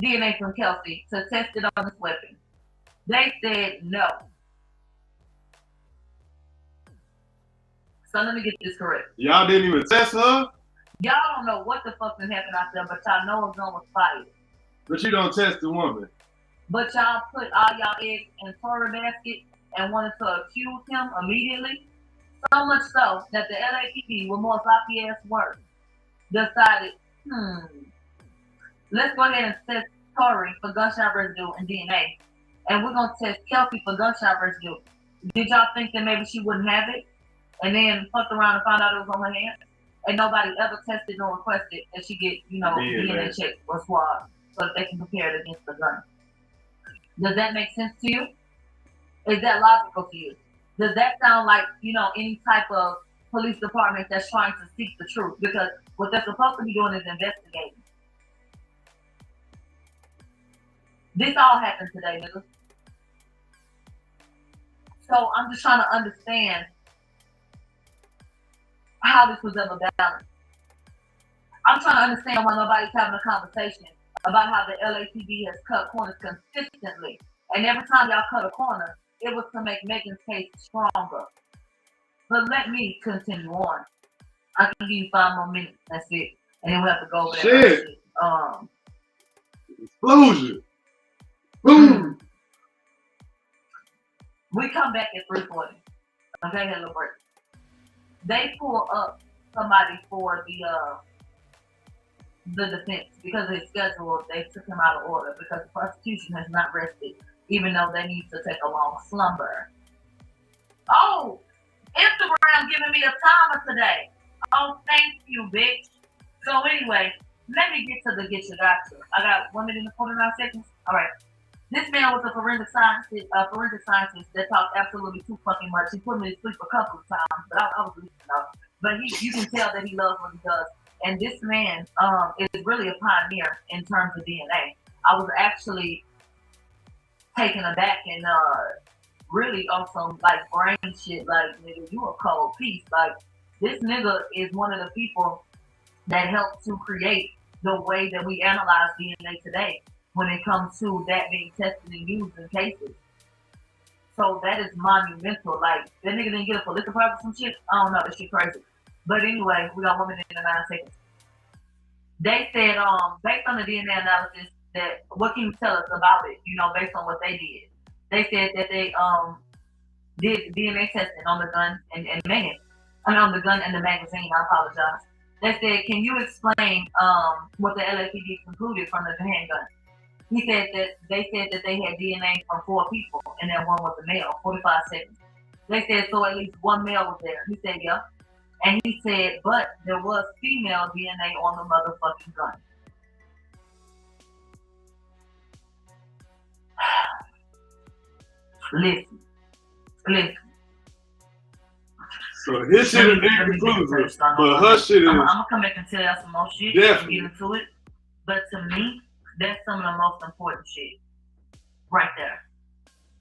DNA from Kelsey to test it on this weapon? They said no. So let me get this correct. Y'all didn't even test her? Y'all don't know what the fuck been happening out there, but y'all know a gun was fired. But you don't test the woman. But y'all put all y'all eggs in a Tory basket and wanted to accuse him immediately. So much so that the LAPD, with more sloppy ass work, decided, let's go ahead and test Tory for gunshot residue and DNA. And we're going to test Kelsey for gunshot residue. Did y'all think that maybe she wouldn't have it? And then fucked around and found out it was on her hands? And nobody ever tested nor requested that she get, DNA checked or swab so that they can compare it against the gun. Does that make sense to you? Is that logical to you? Does that sound like, any type of police department that's trying to seek the truth? Because what they're supposed to be doing is investigating. This all happened today, nigga. So I'm just trying to understand how this was ever balanced. I'm trying to understand why nobody's having a conversation about how the LAPD has cut corners consistently. And every time y'all cut a corner, it was to make Megan's case stronger. But let me continue on. I can give you 5 more minutes. That's it. And then we'll have to go over that. Shit. Explosion. Boom. We come back at 3:40. Okay, hello break. They pull up somebody for the defense because of his schedule. They took him out of order because the prosecution has not rested, even though they need to take a long slumber. Oh, Instagram giving me a timer today. Oh, thank you, bitch. So anyway, let me get to the get you got to. I got 1 minute and 49 seconds. All right. This man was a forensic scientist that talked absolutely too fucking much. He put me to sleep a couple of times, but I was listening up. But you can tell that he loves what he does. And this man is really a pioneer in terms of DNA. I was actually taken aback and really on some like brain shit. Like, nigga, you a cold piece. Like, this nigga is one of the people that helped to create the way that we analyze DNA today when it comes to that being tested and used in cases. So that is monumental. Like, that nigga didn't get a Pulitzer Prize or some shit. I don't know, that shit crazy. But anyway, we got 1 minute and 9 seconds. They said, based on the DNA analysis, that what can you tell us about it, based on what they did? They said that they did DNA testing on the gun and Megan. On the gun and the magazine, I apologize. They said, can you explain what the LAPD concluded from the handgun? He said that they said that they had DNA from 4 people and that one was a male, 45 seconds. They said, so at least 1 male was there. He said, yeah. And he said, but there was female DNA on the motherfucking gun. Listen. So his shit is inconclusive, but her shit is... I'm gonna come back and tell y'all some more shit. Definitely. Get into it. But to me, that's some of the most important shit. Right there.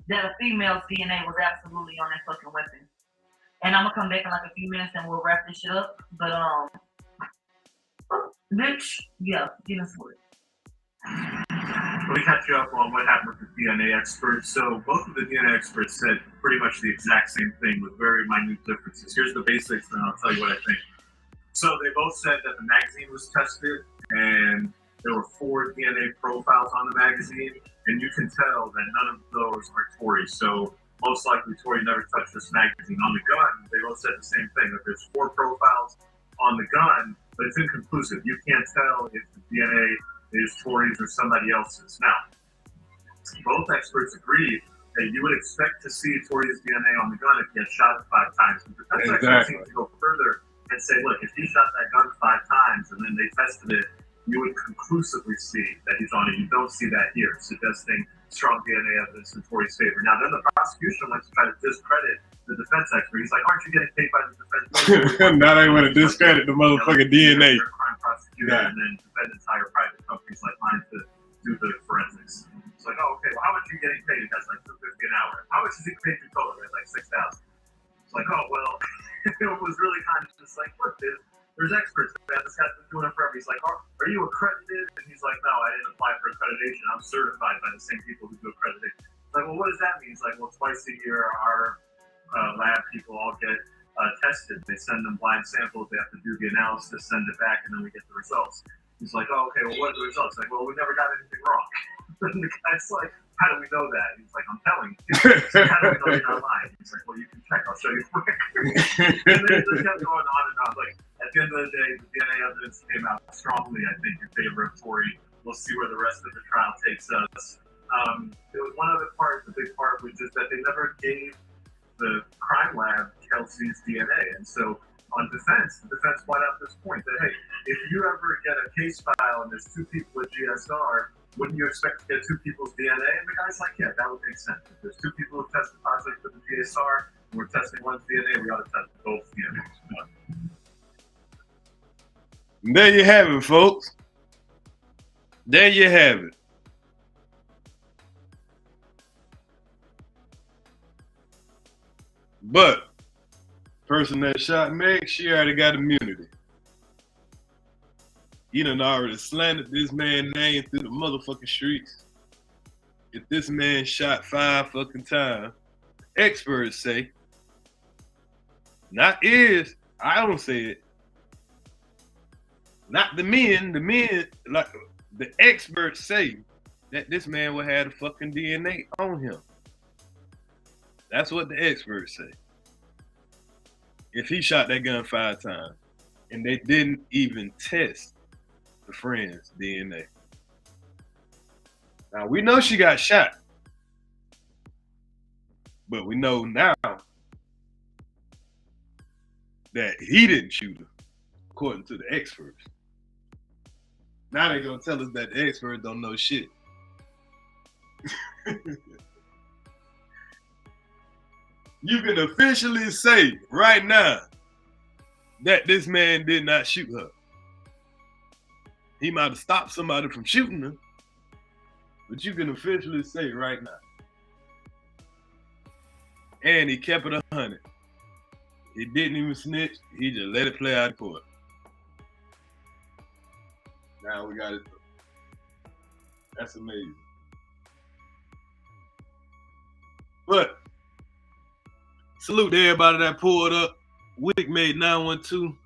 That a female's DNA was absolutely on that fucking weapon. And I'm gonna come back in like a few minutes and we'll wrap this shit up. But Mitch, yeah, get us with it. Let me catch you up on what happened with the DNA experts. So both of the DNA experts said pretty much the exact same thing with very minute differences. Here's the basics, and I'll tell you what I think. So they both said that the magazine was tested, and there were 4 DNA profiles on the magazine, and you can tell that none of those are Tory's. So most likely Tory never touched this magazine. On the gun, they both said the same thing, that there's 4 profiles on the gun, but it's inconclusive. You can't tell if the DNA is Tory's or somebody else's. Now, both experts agreed that you would expect to see Tory's DNA on the gun if he had shot it 5 times. The defense experts seem to go further and say, look, if he shot that gun 5 times and then they tested it, you would conclusively see that he's on it. You don't see that here, suggesting strong DNA evidence in Tory's favor. Now, then the prosecution went to try to discredit the defense expert. He's like, aren't you getting paid by the defense? Now they want to discredit the motherfucking DNA. Crime prosecutor and then defend entire private companies like mine to do the forensics. It's like, oh, okay, well, how much are you getting paid? He has like $250 an hour. How much is he paid in total? It's like $6,000. It's like, oh, well, it was really kind of just like, look, there's experts, man. This guy's been doing it forever. He's like, oh, are you accredited? And he's like, no, I didn't apply for accreditation. I'm certified by the same people who do accreditation. It's like, well, what does that mean? He's like, well, twice a year, our lab people all get tested. They send them blind samples. They have to do the analysis, send it back, and then we get the results. He's like, oh, okay, well, what are the results? Like, well, we never got anything wrong. And the guy's like, how do we know that? He's like, I'm telling you. Like, how do we know you're not lying? He's like, well, you can check. I'll show you. And then it just kept going on and on. Like, at the end of the day, the DNA evidence came out strongly, I think, in favor of Tory. We'll see where the rest of the trial takes us. There was one other part, the big part, which is that they never gave the crime lab Kelsey's DNA. And so on defense, the defense brought out this point that, hey, if you ever get a case file and there's 2 people at GSR, wouldn't you expect to get 2 people's DNA? And the guy's like, yeah, that would make sense. If there's 2 people who tested positive for the GSR, and we're testing one's DNA, we ought to test both DNAs. There you have it, folks. There you have it. But person that shot Meg, she already got immunity. He done already slandered this man's name through the motherfucking streets. If this man shot 5 fucking times, experts say, not is, I don't say it. Not the men, like the experts say that this man would have the fucking DNA on him. That's what the experts say. If he shot that gun 5 times and they didn't even test the friend's DNA. Now we know she got shot, but we know now that he didn't shoot her, according to the experts. Now they're gonna tell us that the experts don't know shit. You can officially say right now that this man did not shoot her. He might have stopped somebody from shooting her, but you can officially say right now. And he kept it 100. He didn't even snitch. He just let it play out of court. Now we got it. That's amazing. But salute to everybody that pulled up. Wick made 912.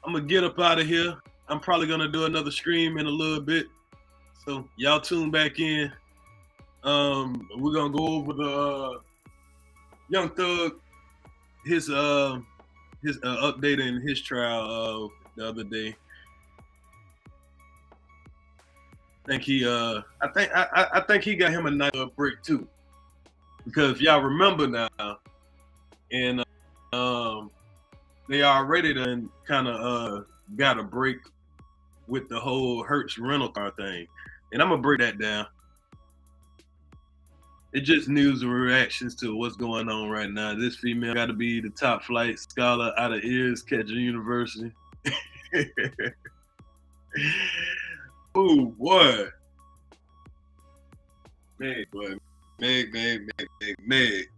I'm gonna get up out of here. I'm probably gonna do another stream in a little bit. So y'all tune back in. We're gonna go over the Young Thug, his update in his trial the other day. I think he got him a nice break too. Because if y'all remember now, and they already done kind of got a break with the whole Hertz rental car thing. And I'm gonna break that down. It's just news and reactions to what's going on right now. This female got to be the top flight scholar out of Ears Catcher University. Oh boy. Meg, boy. Meg.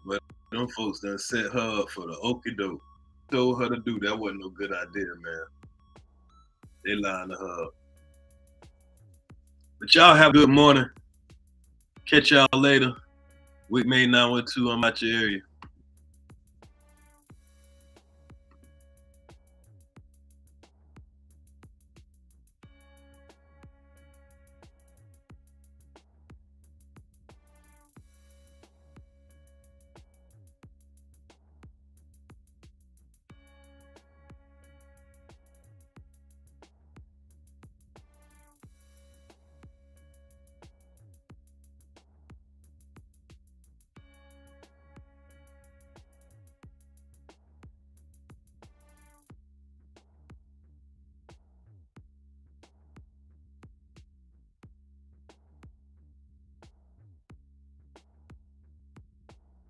But them folks done set her up for the okie doke. told her to do. That wasn't no good idea, man. They lying to her. But y'all have a good morning. Catch y'all later. Week May 912. I'm out your area.